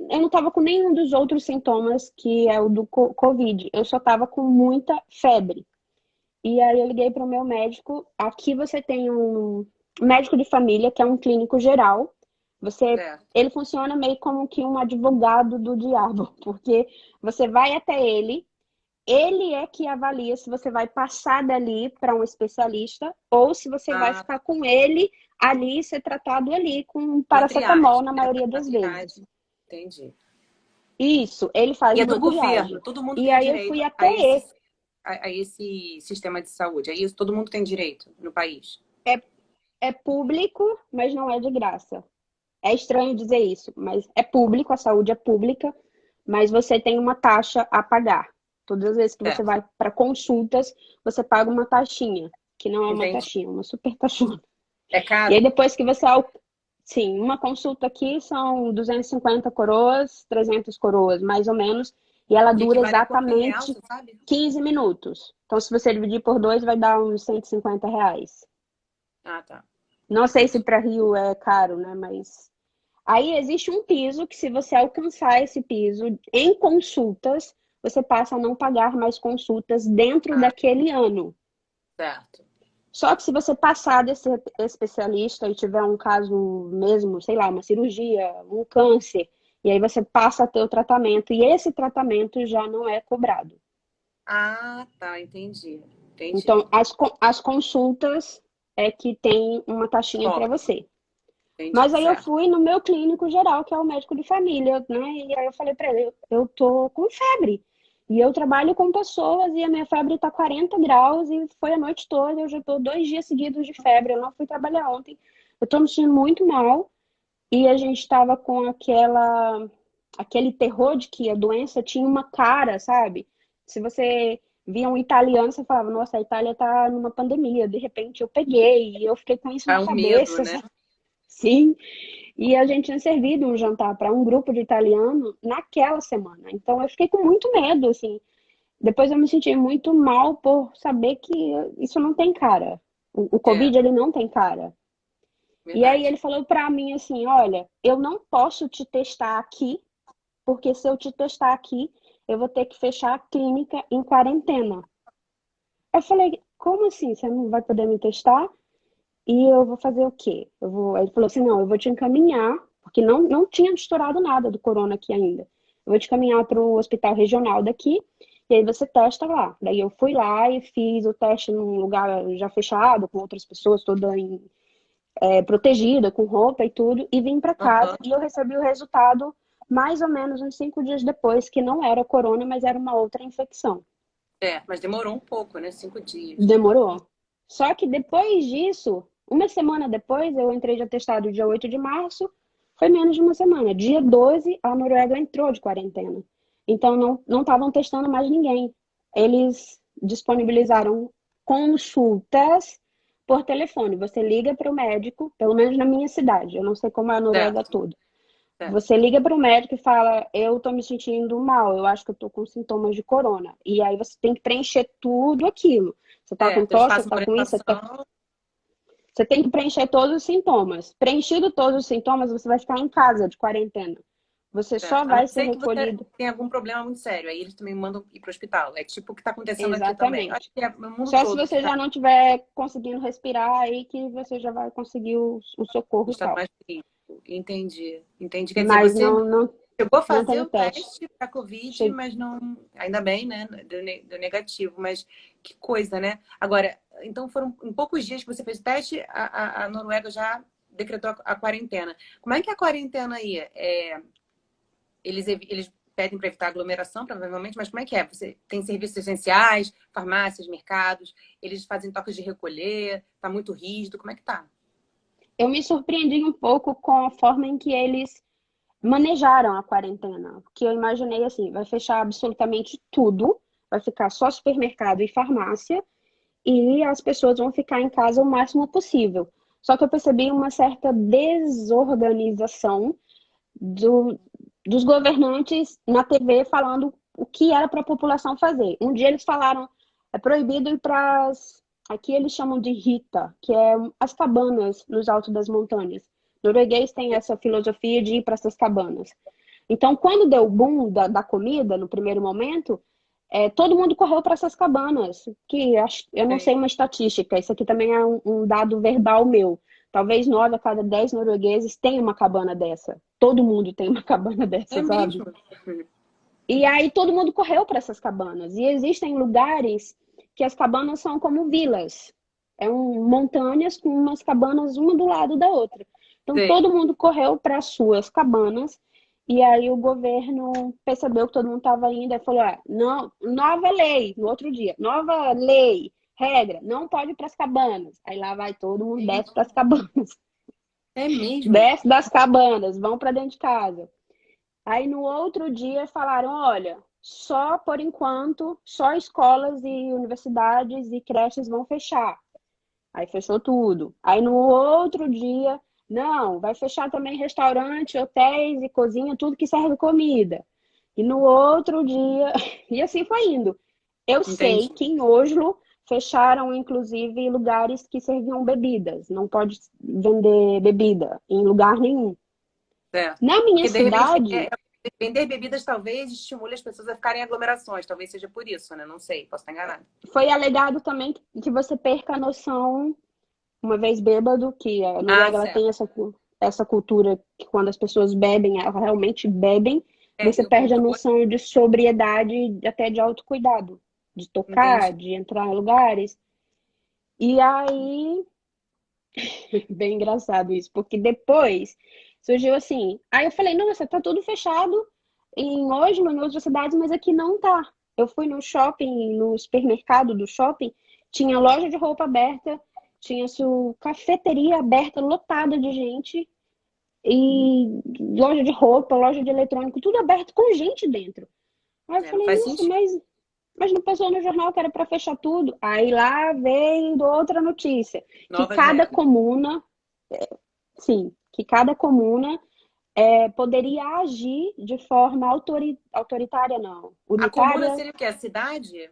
Eu não tava com nenhum dos outros sintomas que é o do Covid. Eu só tava com muita febre. E aí eu liguei para o meu médico. Aqui você tem um médico de família, que é um clínico geral.
Certo.
Ele funciona meio como que um advogado do diabo, porque você vai até ele é que avalia se você vai passar dali para um especialista ou se você vai
Ah,
ficar com ele ali ser tratado ali com
Uma
paracetamol
triagem,
na
né?
maioria
Uma
das vezes.
triagem. Entendi.
Isso, ele faz
E é do
uma triagem.
governo, todo mundo
E
tem
aí eu
direito
fui até esse.
a esse sistema de saúde. É isso? Todo mundo tem direito no país.
É, é público, mas não é de graça. É estranho dizer isso, mas é público, a saúde é pública, mas você tem uma taxa a pagar. Todas as vezes que você
Certo.
vai para consultas, você paga uma taxinha, que não é uma
Entendi.
taxinha, é uma super taxona.
É
E aí
caro?
depois que você... Sim, uma consulta aqui são 250 coroas, 300 coroas, mais ou menos, e ela
E
dura
equivale a quanto em real,
exatamente
você sabe?
15 minutos. Então, se você dividir por dois, vai dar uns R$ 150.
Ah, tá.
Não sei se
Entendi.
para Rio é caro, né? Mas aí existe um piso que, se você alcançar esse piso em consultas, você passa a não pagar mais consultas dentro
Ah,
daquele ano.
certo.
Só que se você passar desse especialista e tiver um caso mesmo, sei lá, uma cirurgia, um câncer, e aí você passa a ter o tratamento, e esse tratamento já não é cobrado.
Ah, tá. Entendi. Entendi.
Então, as consultas é que tem uma taxinha para
Cobra.
você.
Entendi.
Mas aí eu
Certo.
fui no meu clínico geral, que é o médico de família, né? E aí eu falei para ele, eu tô com febre. E eu trabalho com pessoas e a minha febre tá 40 graus e foi a noite toda. Eu já tô 2 dias seguidos de febre. Eu não fui trabalhar ontem. Eu tô me sentindo muito mal. E a gente tava com aquele terror de que a doença tinha uma cara, sabe? Se você via um italiano, você falava, nossa, a Itália tá numa pandemia. De repente eu peguei e eu fiquei com isso
É
na
um medo,
cabeça,
né?
sim. E a gente tinha servido um jantar para um grupo de italiano naquela semana. Então eu fiquei com muito medo, assim. Depois eu me senti muito mal por saber que isso não tem cara. O
É,
Covid, ele não tem cara. E aí
verdade.
ele falou para mim assim, olha, eu não posso te testar aqui, porque se eu te testar aqui, eu vou ter que fechar a clínica em quarentena. Eu falei, como assim? Você não vai poder me testar? E eu vou fazer o quê? Aí ele falou assim, não, eu vou te encaminhar, porque não tinha estourado nada do corona aqui ainda. Eu vou te encaminhar para o hospital regional daqui, e aí você testa lá. Daí eu fui lá e fiz o teste num lugar já fechado, com outras pessoas, toda protegida, com roupa e tudo, e vim para casa
Aham.
e eu recebi o resultado mais ou menos uns 5 dias depois, que não era corona, mas era uma outra infecção.
É, mas demorou um pouco, né? 5 dias.
Demorou. Só que depois disso, uma semana depois, eu entrei de atestado dia 8 de março, foi menos de uma semana. Dia 12, a Noruega entrou de quarentena. Então, não estavam testando mais ninguém. Eles disponibilizaram consultas por telefone. Você liga para o médico, pelo menos na minha cidade, eu não sei como é a Noruega
Certo,
toda.
certo.
Você liga para o médico e fala: eu estou me sentindo mal, eu acho que eu estou com sintomas de corona. E aí você tem que preencher tudo aquilo. Você está com
Certo, eles
tosse, você
passam
está
uma
com isso,
orientação.
você tem que preencher todos os sintomas. Preenchido todos os sintomas, você vai ficar em casa de quarentena. Você só
Certo. A não
vai ser
ser que você
recolhido.
tenha algum problema muito sério. Aí eles também mandam ir para o hospital. É tipo o que está acontecendo aqui também. Acho
Exatamente.
que é no mundo
Só se
todo que
você
está
já não estiver conseguindo respirar, aí que você já vai conseguir o socorro e
estado
tal.
mais crítico. Entendi. Entendi. Quer dizer,
Mas
você
não
chegou a
não
fazer
tem
o
teste.
teste para Covid,
Che-
mas não. Ainda bem, né? Deu negativo. Mas que coisa, né? Agora, então foram em poucos dias que você fez o teste, a Noruega já decretou a quarentena. Como é que é a quarentena aí? Eles pedem para evitar aglomeração, provavelmente, mas como é que é? Você tem serviços essenciais, farmácias, mercados, eles fazem toques de recolher, tá muito rígido, como é que tá?
Eu me surpreendi um pouco com a forma em que eles manejaram a quarentena, porque eu imaginei assim, vai fechar absolutamente tudo, vai ficar só supermercado e farmácia, e as pessoas vão ficar em casa o máximo possível. Só que eu percebi uma certa desorganização do, dos governantes na TV falando o que era para a população fazer. Um dia eles falaram, é proibido ir para as... Aqui eles chamam de Rita, que é as cabanas nos altos das montanhas. O norueguês tem essa filosofia de ir para essas cabanas. Então, quando deu o boom da comida, no primeiro momento, todo mundo correu para essas cabanas, que eu não sei
Sim.
uma estatística, isso aqui também é um dado verbal meu. Talvez 9 a cada 10 noruegueses tenham uma cabana dessa. Todo mundo tem uma cabana
É
dessa, sabe?
mesmo?
E aí todo mundo correu para essas cabanas. E existem lugares que as cabanas são como vilas. montanhas com umas cabanas uma do lado da outra. Então
Sei.
todo mundo correu para as suas cabanas e aí o governo percebeu que todo mundo estava indo e falou: não, nova lei, no outro dia, nova lei, regra, não pode ir para as cabanas. Aí lá vai todo mundo, desce para as cabanas,
É mesmo?
desce das cabanas, vão para dentro de casa. Aí no outro dia falaram: olha, só por enquanto, só escolas e universidades e creches vão fechar. Aí fechou tudo. Aí no outro dia, não, vai fechar também restaurante, hotéis e cozinha, tudo que serve comida. E no outro dia, e assim foi indo. Eu sei
Entendi.
que em Oslo fecharam, inclusive, lugares que serviam bebidas. Não pode vender bebida em lugar nenhum.
Certo.
Na minha
Porque de repente
cidade,
vender bebidas talvez estimule as pessoas a ficarem em aglomerações. Talvez seja por isso, né? Não sei, posso estar enganada.
foi alegado também que você perca a noção, uma vez bêbado, que a
Ah,
Noruega ela
certo.
tem essa cultura que quando as pessoas bebem, elas realmente bebem, você
Perde o
perde a
controle.
noção de sobriedade, até de autocuidado, de tocar,
Entendi.
de entrar em lugares. E aí, bem engraçado isso, porque depois surgiu assim. Aí eu falei, nossa, tá tudo fechado em Oslo, em outras cidades, mas aqui não tá. Eu fui no shopping, no supermercado do shopping, tinha loja de roupa aberta, tinha sua cafeteria aberta, lotada de gente, e loja de roupa, loja de eletrônico, tudo aberto com gente dentro. Aí eu
É, não
falei,
faz
nossa,
sentido.
mas não passou no jornal que era para fechar tudo. Aí lá veio outra notícia, que
Novas
cada
regras.
comuna, sim, que cada comuna poderia agir de forma autoritária, não,
A comuna
unitária.
seria o quê? A cidade?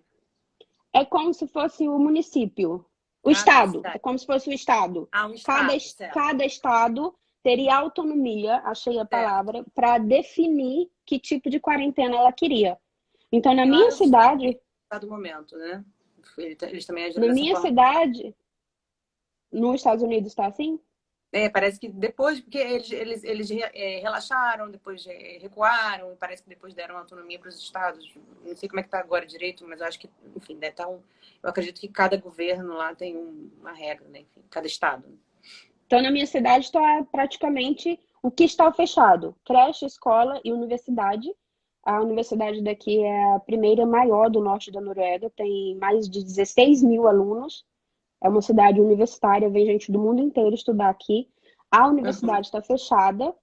É como se fosse o município, o
Ah, tá,
estado, é
cidade.
como se fosse o estado.
Ah, um
Cada,
estado, certo.
cada estado teria autonomia, achei a
Certo.
palavra, para definir que tipo de quarentena ela queria. Então,
E lá nos Estados Unidos, do momento, né? Eles também agiram
na
dessa
minha
forma.
cidade, nos Estados Unidos está assim?
É, parece que depois, porque eles relaxaram, depois recuaram, e parece que depois deram autonomia para os estados. Não sei como é que está agora direito, mas eu acho que, enfim, deve estar um. Eu acredito que cada governo lá tem uma regra, né? Enfim, cada estado.
Então, na minha cidade está praticamente o que está fechado: creche, escola e universidade. A universidade daqui é a primeira maior do norte da Noruega, tem mais de 16 mil alunos. É uma cidade universitária, vem gente do mundo inteiro estudar aqui. A
Uhum.
universidade está fechada,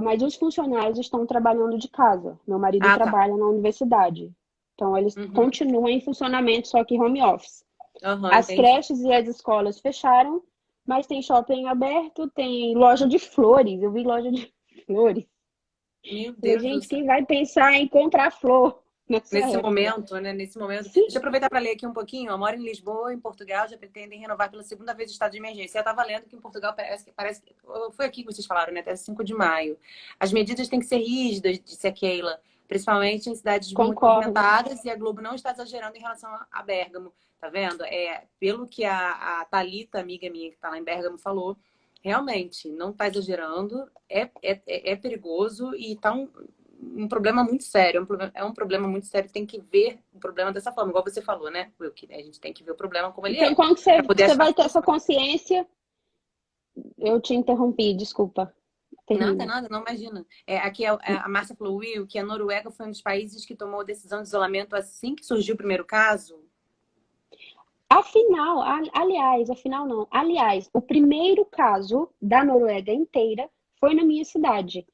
mas os funcionários estão trabalhando de casa. Meu marido
Ah, tá.
trabalha na universidade. Então, eles
Uhum.
continuam em funcionamento, só que home office.
Aham,
As
entendi.
creches e as escolas fecharam, mas tem shopping aberto, tem loja de flores. Eu vi loja de flores.
Meu
Falei,
Deus do
gente,
céu.
quem vai pensar em comprar flor nessa
Nesse
época?
momento, né? Nesse momento.
Sim,
Deixa eu aproveitar para ler aqui um pouquinho. Eu moro em Lisboa, em Portugal, já pretendem renovar pela segunda vez o estado de emergência. Eu estava lendo que em Portugal parece que. Foi aqui que vocês falaram, né? Até 5 de maio. As medidas têm que ser rígidas, disse a Keila, principalmente em cidades muito
concordo.
movimentadas, e a Globo não está exagerando em relação a Bérgamo. Tá vendo? Pelo que a Thalita, amiga minha que está lá em Bérgamo, falou, realmente, não está exagerando, é perigoso e está um problema muito sério. É um problema muito sério. Tem que ver o problema dessa forma, igual você falou, né, Wilk? A gente tem que ver o problema como ele
Então,
é,
quando
para poder
você
achar
vai ter essa
soluções.
consciência, eu te interrompi, desculpa.
Nada,
Termina.
nada, não imagina. Aqui a Márcia falou, Will, que a Noruega foi um dos países que tomou a decisão de isolamento assim que surgiu o primeiro caso.
Afinal, afinal não. Aliás, o primeiro caso da Noruega inteira foi na minha cidade.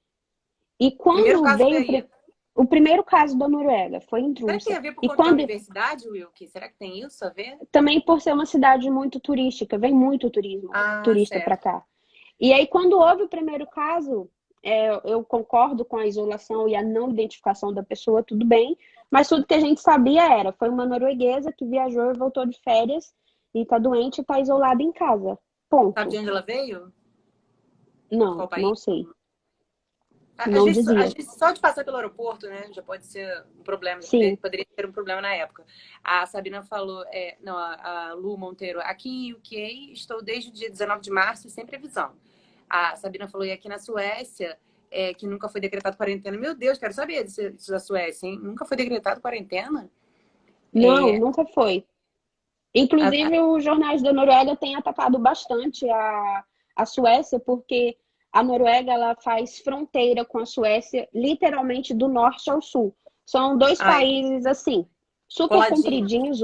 E
O primeiro
quando
caso foi
veio
aí.
o primeiro caso da Noruega, foi em
Será que tem
Tromsø.
a ver por
E
conta da
quando
universidade, Wilk? Será que tem isso a ver?
também por ser uma cidade muito turística, vem muito
Ah,
turista para
certo.
cá. E aí, quando houve o primeiro caso, eu concordo com a isolação e a não identificação da pessoa, tudo bem, mas tudo que a gente sabia foi uma norueguesa que viajou e voltou de férias e está doente e está isolada em casa.
Sabe de
Ponto.
onde ela veio? De
Não,
qual país?
não sei.
Às
Não
vezes, às
dizia.
vezes só de passar pelo aeroporto, né, já pode ser um problema,
Sim.
poderia ser um problema na época. A Sabina falou, não, a Lu Monteiro, aqui em UK estou desde o dia 19 de março sem previsão. A Sabina falou, e aqui na Suécia, que nunca foi decretado quarentena. Meu Deus, quero saber disso da Suécia, hein? Nunca foi decretado quarentena?
Não, nunca foi. Inclusive, os jornais da Noruega têm atacado bastante a Suécia, porque a Noruega ela faz fronteira com a Suécia, literalmente do norte ao sul. São dois
Ai,
países assim, super
coladinho.
compridinhos,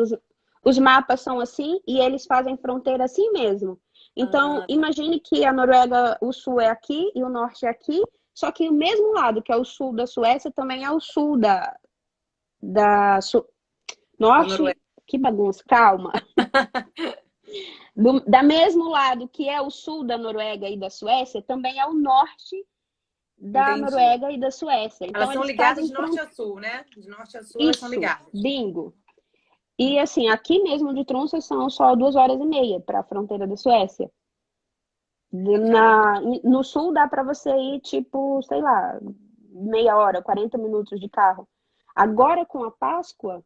os mapas são assim e eles fazem fronteira assim mesmo. Então,
Ah, tá.
imagine que a Noruega, o sul é aqui e o norte é aqui, só que o mesmo lado, que é o sul da Suécia, também é o sul da
Da
norte.
Noruega.
Que bagunça, calma. Da mesmo lado que é o sul da Noruega e da Suécia, também é o norte da
Entendi.
Noruega e da Suécia.
Elas
Então,
são
eles
ligadas
fazem
de norte a sul, né? De norte a sul elas são
isso,
ligadas.
bingo. E assim, aqui mesmo de Tromsø são só 2 horas e meia para a fronteira da Suécia.
Caramba.
No sul dá para você ir, tipo, sei lá, meia hora, 40 minutos de carro. Agora com a Páscoa,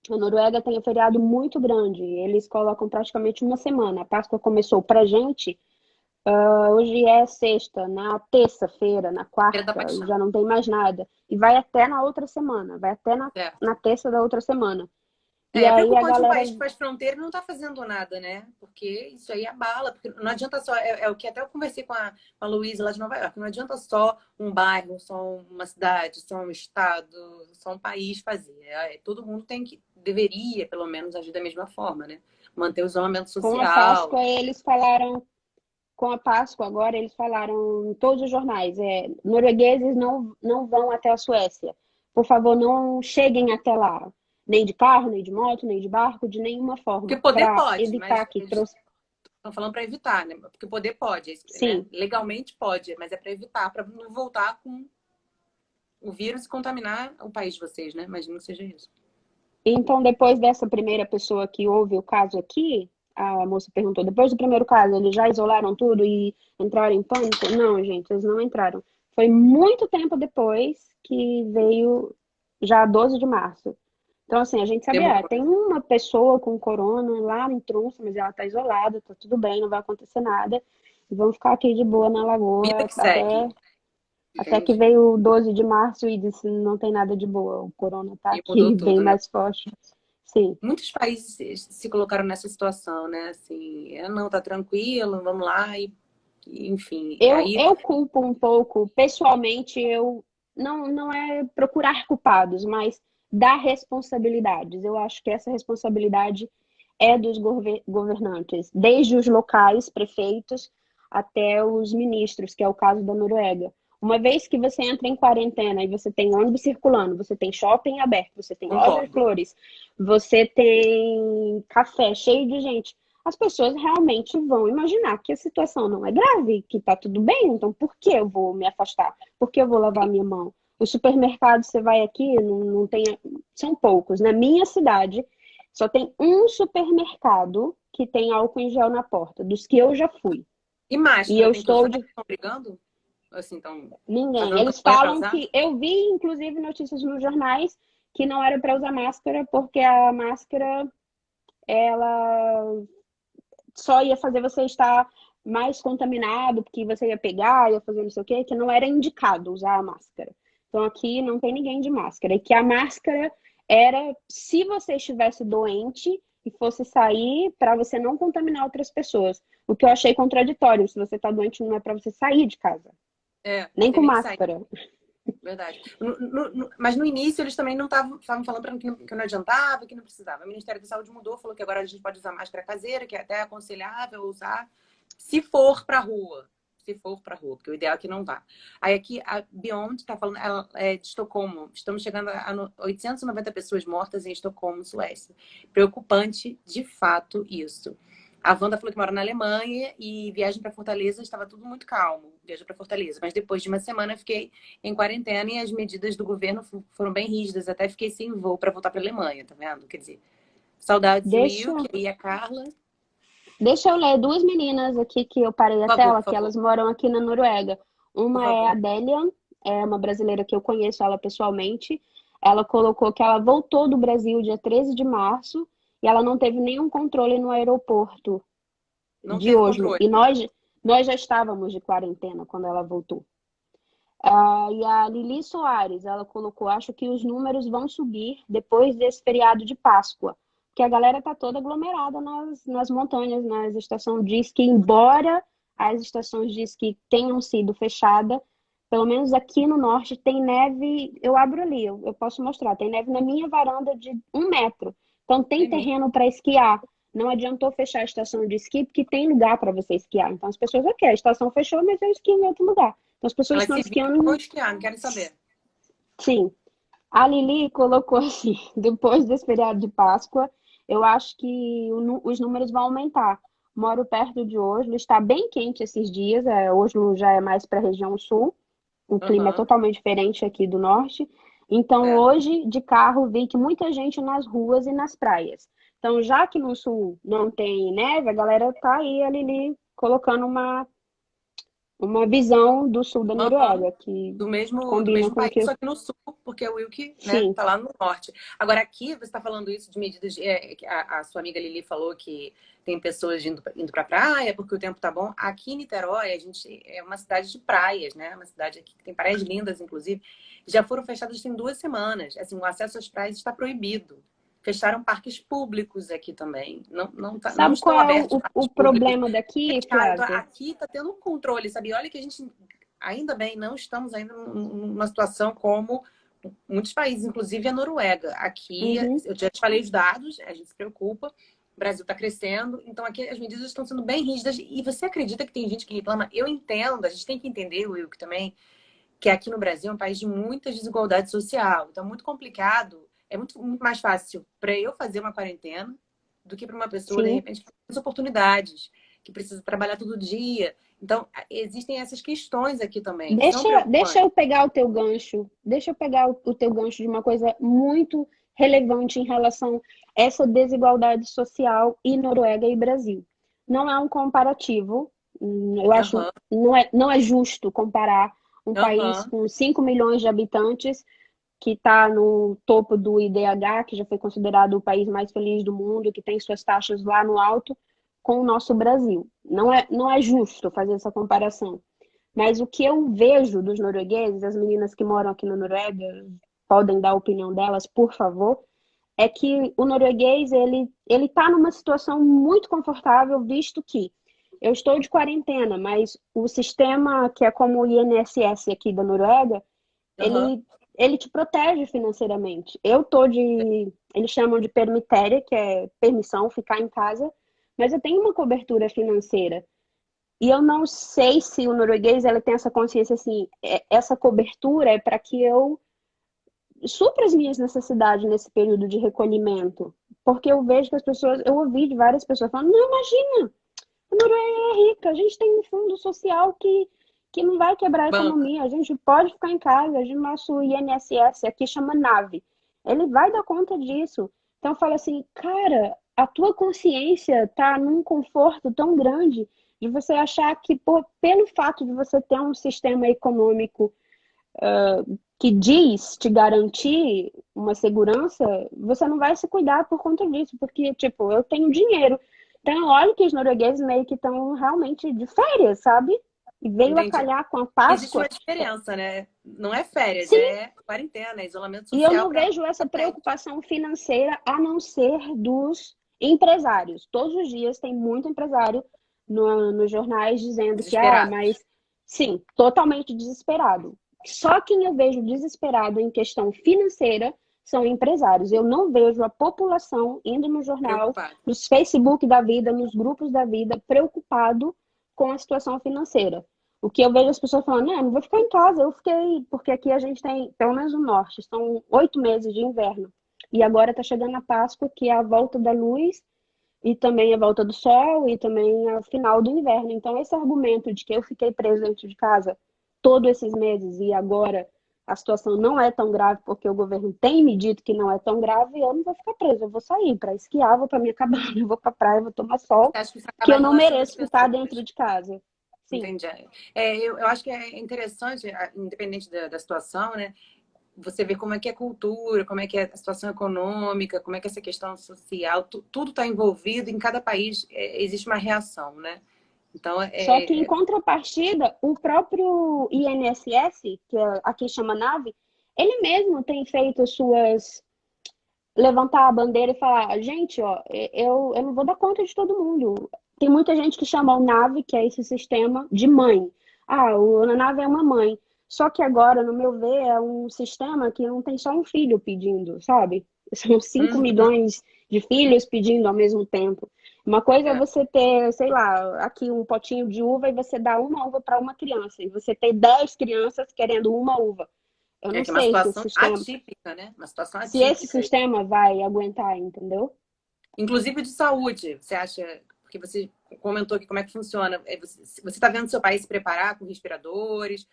a Noruega tem um feriado muito grande. Eles colocam praticamente uma semana. A Páscoa começou pra gente, hoje é sexta, na terça-feira, na
Feira da
quarta,
Paixão.
já não tem mais nada. E vai até na outra semana, vai até na
Certo.
terça da outra semana. E
É
aí a
preocupante um
galera.
país que faz fronteira e não está fazendo nada, né? Porque isso aí abala. Porque não adianta só. É o que até eu conversei com a Luísa lá de Nova York. Não adianta só um bairro, só uma cidade, só um estado, só um país fazer. Todo mundo deveria, pelo menos, agir da mesma forma, né? Manter o isolamento
Com a
social.
Páscoa, eles falaram. Com a Páscoa, agora, eles falaram em todos os jornais: noruegueses não vão até a Suécia. Por favor, não cheguem até lá. Nem de carro, nem de moto, nem de barco, de nenhuma
Porque
forma.
poder
Para
pode,
evitar
mas
que
eles
trouxe.
estão falando para evitar, né? Porque poder pode, né?
Sim.
Legalmente pode, mas é para evitar, para não voltar com o vírus e contaminar o país de vocês, né? Imagino que seja isso.
Então, depois dessa primeira pessoa que houve o caso aqui, a moça perguntou: depois do primeiro caso, eles já isolaram tudo e entraram em pânico? Não, gente, eles não entraram. Foi muito tempo depois que veio, já 12 de março. Então, assim, a gente sabia,
Demorou,
tem
né?
uma pessoa com corona lá em Trunço, mas ela está isolada, tá tudo bem, não vai acontecer nada. E vamos ficar aqui de boa na
Vida
lagoa
que
até,
segue.
até que
Entendi.
veio o 12 de março e disse: não tem nada de boa, o corona tá
E mudou
aqui bem
tudo, né?
mais forte. Sim.
Muitos países se colocaram nessa situação, né? Assim, não, tá tranquilo, vamos lá enfim. Aí,
Eu culpo um pouco, pessoalmente, eu não é procurar culpados, mas dar responsabilidades. Eu acho que essa responsabilidade é dos governantes, desde os locais, prefeitos, até os ministros, que é o caso da Noruega. Uma vez que você entra em quarentena e você tem ônibus circulando, você tem shopping aberto, você tem loja de
concordo.
flores, você tem café cheio de gente, as pessoas realmente vão imaginar que a situação não é grave, que tá tudo bem, então por que eu vou me afastar? Por que eu vou lavar minha mão? O supermercado, você vai aqui, não tem. São poucos. Na minha cidade, só tem um supermercado que tem álcool em gel na porta, dos que eu já fui.
E
E
máscara,
eu
tem que
estou
usar?
de.
Estão brigando? Assim, estão
Ninguém.
fazendo
Eles
campanha para
falam
usar?
que. Eu vi, inclusive, notícias nos jornais que não era para usar máscara, porque a máscara, ela só ia fazer você estar mais contaminado, porque você ia pegar, ia fazer não sei o quê, que não era indicado usar a máscara. Então aqui não tem ninguém de máscara. E que a máscara era se você estivesse doente e fosse sair para você não contaminar outras pessoas. O que eu achei contraditório. Se você está doente, não é para você sair de casa.
Não
Nem
tem
com
nem que sair.
máscara.
Verdade. Mas no início eles também não estavam falando para que não adiantava, que não precisava. O Ministério da Saúde mudou, falou que agora a gente pode usar máscara caseira, que é até aconselhável usar, se for para rua. Se for para rua, porque o ideal é que não vá. Aí aqui a Beyond está falando, ela é de Estocolmo. Estamos chegando a 890 pessoas mortas em Estocolmo, Suécia. Preocupante, de fato, isso. A Wanda falou que mora na Alemanha e viagem para Fortaleza estava tudo muito calmo. Viagem para Fortaleza. Mas depois de uma semana eu fiquei em quarentena e as medidas do governo foram bem rígidas. Até fiquei sem voo para voltar para a Alemanha, tá vendo? Quer dizer, saudades
Deixa,
Will, que aí a Carla.
deixa eu ler duas meninas aqui que eu parei a tela,
Por
que
favor,
elas moram aqui na Noruega.
por
Uma é a
favor.
Délia, é uma brasileira que eu conheço ela pessoalmente. Ela colocou que ela voltou do Brasil dia 13 de março e ela não teve nenhum controle no aeroporto
Não
de
teve
Oslo.
controle.
E nós já estávamos de quarentena quando ela voltou. E a Lili Soares, ela colocou: acho que os números vão subir depois desse feriado de Páscoa, porque a galera tá toda aglomerada nas montanhas, nas estações de esqui, embora as estações de esqui tenham sido fechadas, pelo menos aqui no norte tem neve, eu abro ali, eu posso mostrar, tem neve na minha varanda de 1 metro. Então tem
É mesmo.
terreno para esquiar. Não adiantou fechar a estação de esqui, porque tem lugar para você esquiar. Então as pessoas, ok, a estação fechou, mas eu esquio em outro lugar. Então as pessoas
Elas
estão
se viram e vão
esquiando,
esquiar, não quero saber.
sim. A Lili colocou assim, depois desse feriado de Páscoa, eu acho que os números vão aumentar. Moro perto de Oslo, está bem quente esses dias, Oslo já é mais para a região sul, o clima é
Aham,
totalmente diferente aqui do norte. Então,
é.
hoje, de carro, vi que muita gente nas ruas e nas praias. Então, já que no sul não tem neve, a galera tá aí, a Lili, colocando uma visão do sul da
Aham.
Noruega, que
Do
combina
mesmo
com o
país,
que...
só que no sul, porque o Wilkie, né,
Sim,
tá lá no norte. Agora, aqui, você está falando isso de medidas. Que a sua amiga Lili falou que tem pessoas indo para praia porque o tempo tá bom. Aqui em Niterói, a gente é uma cidade de praias, né? Uma cidade aqui que tem praias lindas, inclusive. Já foram fechadas tem 2 semanas. Assim, o acesso às praias está proibido. Fecharam parques públicos aqui também. Não
sabe qual
estão
é
abertos
o
parques públicos.
problema daqui,
Fecharam. Então,
Flávia?
aqui está tendo um controle, sabe? Olha que a gente ainda bem, não estamos ainda numa situação como muitos países, inclusive a Noruega. Aqui,
Uhum,
eu já te falei os dados, a gente se preocupa, o Brasil está crescendo, então aqui as medidas estão sendo bem rígidas. E você acredita que tem gente que reclama? Eu entendo, a gente tem que entender, Will, que também, que aqui no Brasil é um país de muita desigualdade social. Então, é muito complicado, é muito mais fácil para eu fazer uma quarentena do que para uma pessoa, de
sim.
repente, que tem oportunidades, que precisa trabalhar todo dia. Então, existem essas questões aqui também, que são
Deixa
preocupantes.
eu pegar o teu gancho. Deixa eu pegar o teu gancho de uma coisa muito relevante em relação a essa desigualdade social e Noruega e Brasil. Não é um comparativo. Eu acho
Aham,
não é justo comparar um país
aham.
com 5 milhões de habitantes que está no topo do IDH, que já foi considerado o país mais feliz do mundo, que tem suas taxas lá no alto, com o nosso Brasil. Não é justo fazer essa comparação. Mas o que eu vejo dos noruegueses, as meninas que moram aqui na Noruega, podem dar a opinião delas, por favor, é que o norueguês, ele tá numa situação muito confortável, visto que eu estou de quarentena, mas o sistema que é como o INSS aqui da Noruega,
Aham.
ele te protege financeiramente. Eu tô eles chamam de permitéria, que é permissão, ficar em casa, mas eu tenho uma cobertura financeira. E eu não sei se o norueguês ela tem essa consciência assim, essa cobertura é para que eu supra as minhas necessidades nesse período de recolhimento. Porque eu vejo que as pessoas, eu ouvi de várias pessoas falando, não, imagina, a Noruega é rica, a gente tem um fundo social que não vai quebrar a
Banco.
economia, a gente pode ficar em casa, a gente, nosso INSS aqui chama NAVE, ele vai dar conta disso. Então eu falo assim, cara, a tua consciência tá num conforto tão grande de você achar que pelo fato de você ter um sistema econômico que diz te garantir uma segurança, você não vai se cuidar por conta disso, porque, tipo, eu tenho dinheiro. Então, olha que os noruegueses meio que estão realmente de férias, sabe? E veio a
Entendi.
calhar com a
Existe uma
Páscoa.
diferença, né? Não é férias,
Sim,
é quarentena, é isolamento
e eu
social
não
para
vejo essa
muita gente.
preocupação financeira a não ser dos empresários. Todos os dias tem muito empresário nos jornais dizendo que,
Desesperados.
mas sim, totalmente desesperado. Só quem eu vejo desesperado em questão financeira são empresários. Eu não vejo a população indo no jornal,
Preocupados.
nos Facebook da vida, nos grupos da vida, preocupado com a situação financeira. O que eu vejo as pessoas falando, não vou ficar em casa, eu fiquei, porque aqui a gente tem, pelo menos no norte, são 8 meses de inverno. E agora está chegando a Páscoa, que é a volta da luz, e também a volta do sol, e também a final do inverno. Então, esse argumento de que eu fiquei preso dentro de casa todos esses meses e agora a situação não é tão grave, porque o governo tem me dito que não é tão grave, eu não vou ficar preso, eu vou sair para esquiar, vou para minha cabana, eu vou para a praia, vou tomar
Você
sol,
acha que isso
que
acaba
eu não
relaxando as
mereço ficar
pessoas?
dentro de casa. Sim.
Entendi. Eu acho que é interessante, independente da situação, né? Você ver como é que é a cultura, como é que é a situação econômica, como é que é essa questão social, tudo está envolvido, em cada país existe uma reação, né? Então,
Só que, em contrapartida, o próprio INSS, que aqui chama NAVE, ele mesmo tem feito suas levantar a bandeira e falar, gente, ó, eu não vou dar conta de todo mundo. Tem muita gente que chama o NAVE, que é esse sistema, de mãe. Ah, o NAVE é uma mãe. Só que agora, no meu ver, é um sistema que não tem só um filho pedindo, sabe? São 5
Uhum.
milhões de filhos pedindo ao mesmo tempo. Uma coisa é
É.
você ter, sei lá, aqui um potinho de uva e você dá uma uva para uma criança. E você ter 10 crianças querendo uma uva. Eu
É
não
que é uma
sei se esse
situação
sistema,
atípica, né? Uma situação
se esse
atípica.
sistema vai aguentar, entendeu?
Inclusive de saúde. Você acha, porque você comentou aqui como é que funciona. Você está vendo seu país se preparar com respiradores,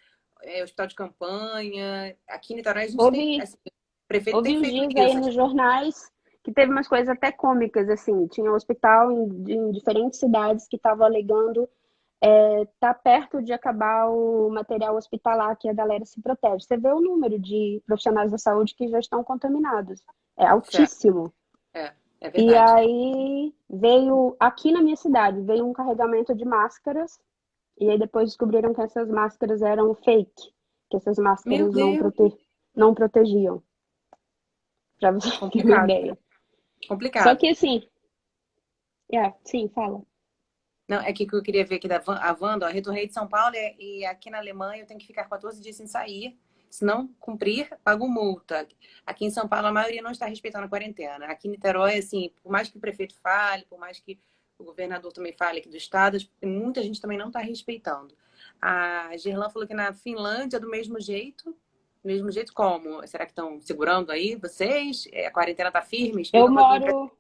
hospital de campanha. Aqui em Niterói a gente tem,
Houve,
assim, o prefeito
houve
tem
uns
feito
dias aí
isso.
nos jornais que teve umas coisas até cômicas, assim. Tinha um hospital em diferentes cidades que estava alegando tá perto de acabar o material hospitalar que a galera se protege. Você vê o número de profissionais da saúde que já estão contaminados. É
Certo.
altíssimo.
É
E
verdade.
aí veio, aqui na minha cidade, veio um carregamento de máscaras, e aí depois descobriram que essas máscaras eram fake, que essas
Meu
máscaras
Deus,
não protegiam, para você ter uma
complicado,
ideia. Só
complicado.
que assim, sim, fala.
Não, é que eu queria ver aqui a Wanda, ó, retornei de São Paulo e aqui na Alemanha eu tenho que ficar 14 dias sem sair. Se não cumprir, pago multa. Aqui em São Paulo a maioria não está respeitando a quarentena. Aqui em Niterói, assim, por mais que o prefeito fale, por mais que o governador também fale aqui do estado, muita gente também não está respeitando. A Gerlan falou que na Finlândia, do mesmo jeito. Do mesmo jeito como? Será que estão segurando aí vocês? A quarentena está firme?
Eu
Explica um pouquinho para.
moro,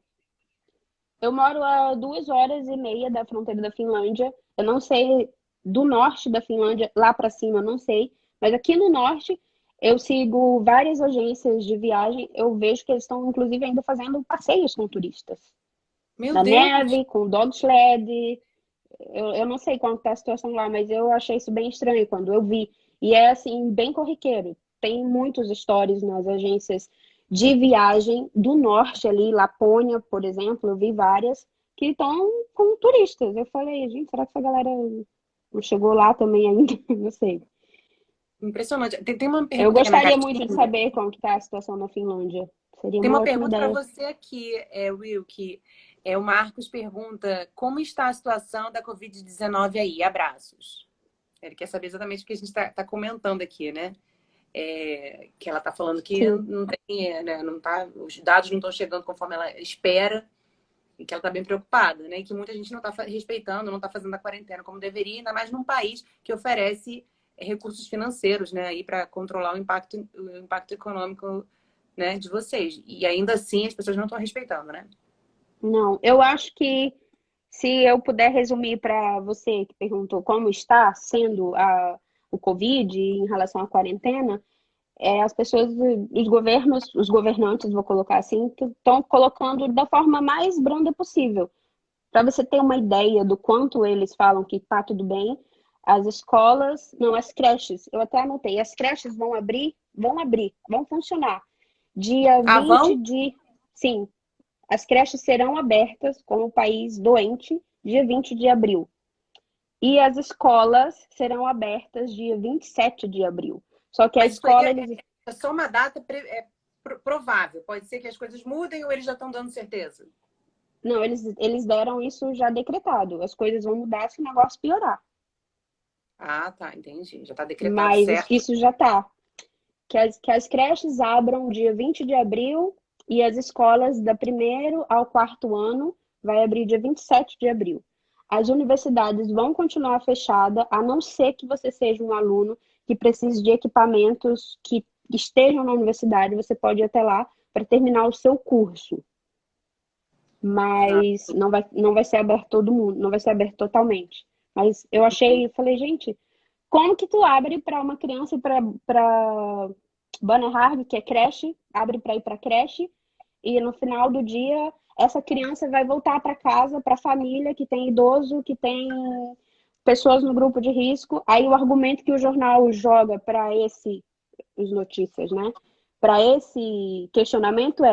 eu moro a 2 horas e meia da fronteira da Finlândia. Eu não sei do norte da Finlândia, lá para cima, eu não sei. Mas aqui no norte, eu sigo várias agências de viagem. Eu vejo que eles estão, inclusive, ainda fazendo passeios com turistas.
Meu
Na
Deus!
neve, com dog sled. Eu não sei como está a situação lá, mas eu achei isso bem estranho quando eu vi. E é assim, bem corriqueiro. Tem muitos stories nas agências de viagem do norte ali, Lapônia, por exemplo, eu vi várias que estão com turistas. Eu falei, gente, será que essa galera não chegou lá também ainda? Não sei.
Impressionante. Tem uma
Eu
pergunta aqui na
gostaria muito de
caixinha.
saber como está a situação na Finlândia. Seria
Tem
uma
uma
ótima
pergunta para
ideia.
você aqui, Will, que o Marcos pergunta como está a situação da Covid-19 aí? Abraços. Ele quer saber exatamente o que a gente está comentando aqui, né? Que ela está falando que
Sim.
não tem, né, não tá, os dados não estão chegando conforme ela espera e que ela está bem preocupada, né? E que muita gente não está respeitando, não está fazendo a quarentena como deveria, ainda mais num país que oferece recursos financeiros, né, aí para controlar o impacto econômico, né, de vocês. E ainda assim as pessoas não estão respeitando, né?
Não, eu acho que se eu puder resumir para você que perguntou como está sendo o Covid em relação à quarentena, as pessoas, os governos, os governantes, vou colocar assim, estão colocando da forma mais branda possível. Para você ter uma ideia do quanto eles falam que está tudo bem, as escolas, não, as creches, eu até anotei, as creches vão funcionar. Dia
Ah,
20
vão?
de, sim, as creches serão abertas com o país doente dia 20 de abril. E as escolas serão abertas dia 27 de abril. Só que a
Mas isso aí
escola, eles.
é só uma data provável. Pode ser que as coisas mudem ou eles já estão dando certeza?
Não, eles deram isso já decretado. As coisas vão mudar se o negócio piorar.
Ah, tá, entendi. Já está decretado
Mas
certo.
isso já está. Que as creches abram dia 20 de abril e as escolas da primeiro ao quarto ano vai abrir dia 27 de abril. As universidades vão continuar fechadas, a não ser que você seja um aluno que precise de equipamentos que estejam na universidade, você pode ir até lá para terminar o seu curso.
Ah,
Mas não vai ser aberto todo mundo, não vai ser aberto totalmente. Mas eu achei, falei, gente, como que tu abre para uma criança ir para Banner que é creche, abre para ir para creche e no final do dia essa criança vai voltar para casa, para a família que tem idoso, que tem pessoas no grupo de risco. Aí o argumento que o jornal joga para os notícias, né? Para esse questionamento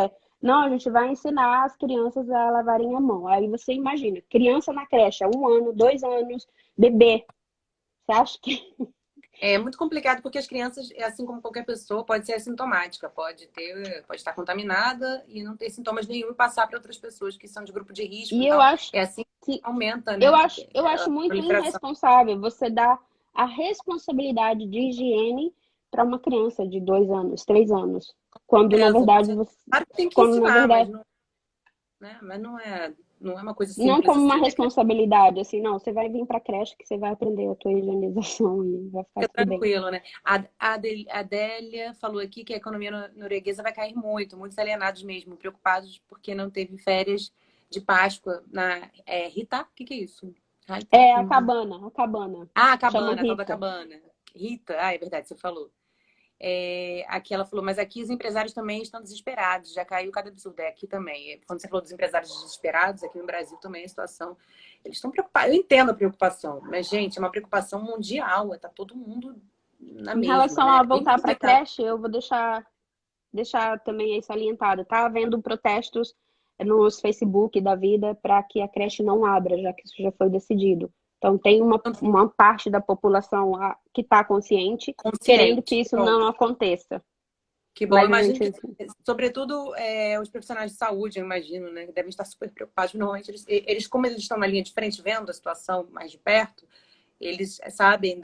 não, a gente vai ensinar as crianças a lavarem a mão. Aí você imagina, criança na creche, 1 ano, 2 anos, bebê. Você acha que
É muito complicado porque as crianças, assim como qualquer pessoa, pode ser assintomática, pode estar contaminada e não ter sintomas nenhum e passar para outras pessoas que são de grupo de risco
E
e
eu
tal.
acho
É assim que
que
aumenta, né?
eu
A
acho muito
proliferação.
irresponsável você dar a responsabilidade de higiene para uma criança de 2 anos, 3 anos, quando na
Beleza,
verdade você,
claro que tem que
quando na
ensinar, mas
verdade
não, né? Mas não é uma coisa
não
simples
como uma
assim, né? Que
responsabilidade, assim, não, você vai vir para a creche que você vai aprender a tua higienização e vai ficar
fica
tudo bem.
tranquilo, né? A Adélia falou aqui que a economia norueguesa vai cair muito, muitos alienados mesmo, preocupados porque não teve férias de Páscoa na Rita? O que é isso? Rita?
É a cabana,
Ah, a
chama
cabana, a tal da
Rita.
cabana. Rita, é verdade, você falou. Aqui ela falou, mas aqui os empresários também estão desesperados, já caiu cada absurdo. Aqui também. Quando você falou dos empresários desesperados, aqui no Brasil também a situação. Eles estão preocupados. Eu entendo a preocupação, mas, gente, é uma preocupação mundial. Tá todo mundo na
Em
mesma,
relação
né?
a
É bem
voltar para a
complicado.
creche, eu vou deixar também aí salientado. Tá havendo protestos nos Facebook da vida para que a creche não abra, já que isso já foi decidido. Então, tem uma parte da população que está consciente, querendo que
Consciente, que
isso
bom.
não aconteça.
Que bom. Eu
Mas a
imagino que,
gente.
sobretudo, os profissionais de saúde, eu imagino, né? Que devem estar super preocupados. Normalmente, como eles estão na linha de frente, vendo a situação mais de perto, eles sabem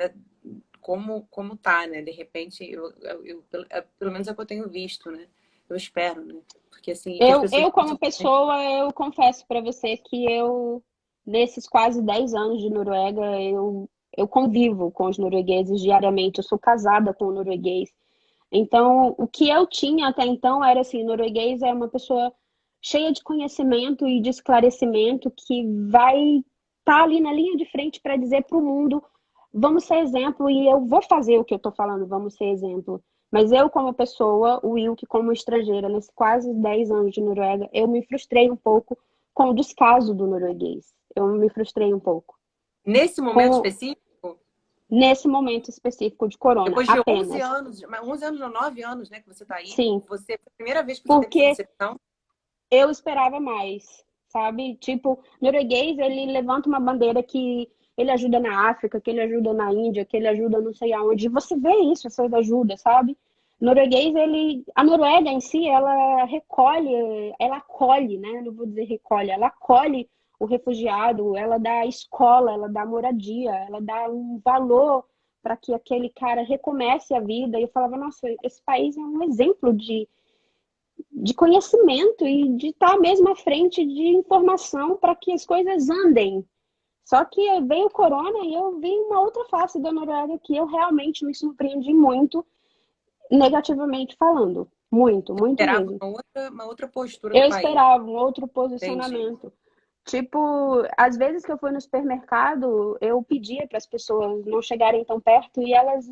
como tá, né? De repente, pelo menos é o que eu tenho visto, né? Eu espero, né? Porque assim, que as pessoas
Eu, como
possam.
pessoa, eu confesso para você que nesses quase 10 anos de Noruega, eu convivo com os noruegueses diariamente. Eu sou casada com um norueguês. Então, o que eu tinha até então era assim, o norueguês é uma pessoa cheia de conhecimento e de esclarecimento que vai estar ali na linha de frente para dizer para o mundo, vamos ser exemplo, e eu vou fazer o que eu estou falando, vamos ser exemplo. Mas eu, como pessoa, o Wilk como estrangeira, nesses quase 10 anos de Noruega, eu me frustrei um pouco com o descaso do norueguês. Eu me frustrei um pouco.
Nesse momento
Com,
específico,
nesse momento específico de corona,
depois de 11
apenas.
anos, 11 anos ou 9 anos, né, que você está aí,
Sim,
foi a primeira vez que você teve essa
porque
decepção.
eu esperava mais, sabe? Tipo, norueguês, ele levanta uma bandeira que ele ajuda na África, que ele ajuda na Índia, que ele ajuda não sei aonde. E você vê isso, essa ajuda, sabe? Norueguês, a Noruega em si, ela recolhe, ela acolhe, né? Não vou dizer recolhe, ela acolhe o refugiado, ela dá escola, ela dá moradia, ela dá um valor para que aquele cara recomece a vida. E eu falava, nossa, esse país é um exemplo de conhecimento e de estar mesmo à frente de informação para que as coisas andem. Só que veio o corona e eu vi uma outra face da Noruega que eu realmente me surpreendi muito, negativamente falando. Muito, muito
Esperava
mesmo.
uma outra postura do
Eu
país.
esperava um outro
Entendi.
posicionamento. Tipo, às vezes que eu fui no supermercado, eu pedia para as pessoas não chegarem tão perto e elas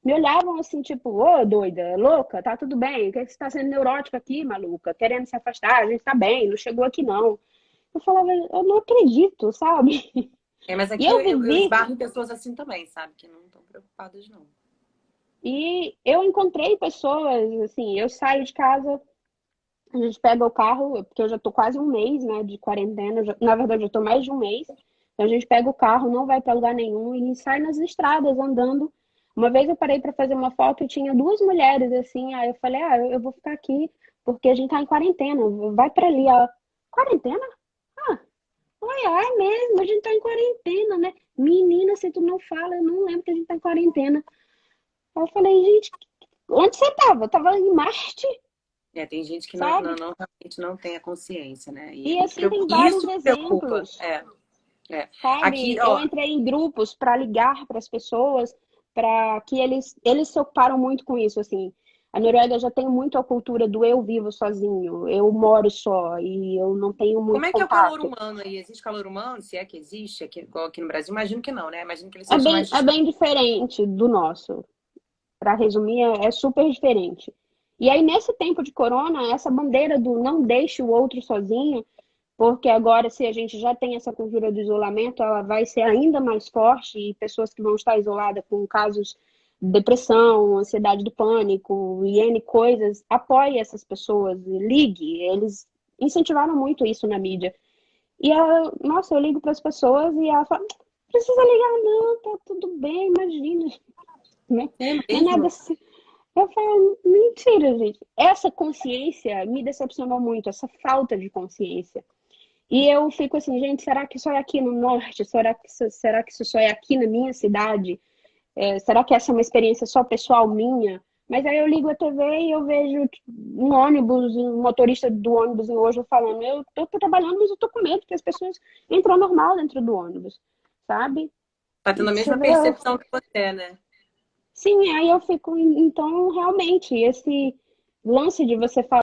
me olhavam assim, tipo, ô doida, louca, tá tudo bem? O que é que você tá sendo neurótica aqui, maluca? Querendo se afastar? A gente tá bem, não chegou aqui não. Eu falava, eu não acredito, sabe?
Mas
E
aqui
eu
eu
vivi,
esbarro em pessoas assim também, sabe? Que não estão preocupadas, não.
e eu encontrei pessoas, assim, eu saio de casa, a gente pega o carro, porque eu já tô quase um mês, né, de quarentena, na verdade eu tô mais de um mês. Então a gente pega o carro, não vai para lugar nenhum e sai nas estradas andando. Uma vez eu parei para fazer uma foto e tinha duas mulheres assim, aí eu falei: "Ah, eu vou ficar aqui porque a gente tá em quarentena. Vai para ali, ó. Quarentena? Ah, ai mesmo, a gente tá em quarentena, né? Menina, se tu não fala, eu não lembro que a gente tá em quarentena." Aí eu falei: "Gente, onde você tava? Eu tava em Marte,
Tem gente que
sabe?"
realmente não tem a consciência, né?
E assim tem
E
vários
isso preocupa.
exemplos.
É. Aqui,
Sabe, eu
ó,
entrei em grupos para ligar para as pessoas, para que eles se ocuparam muito com isso, assim. A Noruega já tem muito a cultura do eu vivo sozinho, eu moro só e eu não tenho
como
muito
é que é o calor
contato.
humano aí? Existe calor humano? Se é que existe, aqui, igual aqui no Brasil? Imagino que não, né? Imagino que ele seja mais
É
distante.
bem diferente do nosso. Para resumir, é super diferente. E aí, nesse tempo de corona, essa bandeira do não deixe o outro sozinho, porque agora, se a gente já tem essa cultura do isolamento, ela vai ser ainda mais forte e pessoas que vão estar isoladas com casos de depressão, ansiedade do pânico e N coisas, apoie essas pessoas, ligue. Eles incentivaram muito isso na mídia. E nossa, eu ligo para as pessoas e ela fala: "Não precisa ligar, não, tá tudo bem, imagina." Né?
É
Não é nada
mesmo?
assim. Eu falo, mentira, gente. Essa consciência me decepcionou muito, essa falta de consciência. E eu fico assim, gente, será que só é aqui no norte? Será que isso só é aqui na minha cidade? Será que essa é uma experiência só pessoal minha? Mas aí eu ligo a TV e eu vejo um ônibus, um motorista do ônibus em hoje falando, eu tô trabalhando, mas eu tô com medo que as pessoas entram normal dentro do ônibus, sabe?
Tá tendo a
Você
mesma
vê,
percepção que você, né?
sim, aí eu fico, então realmente, esse lance de você falar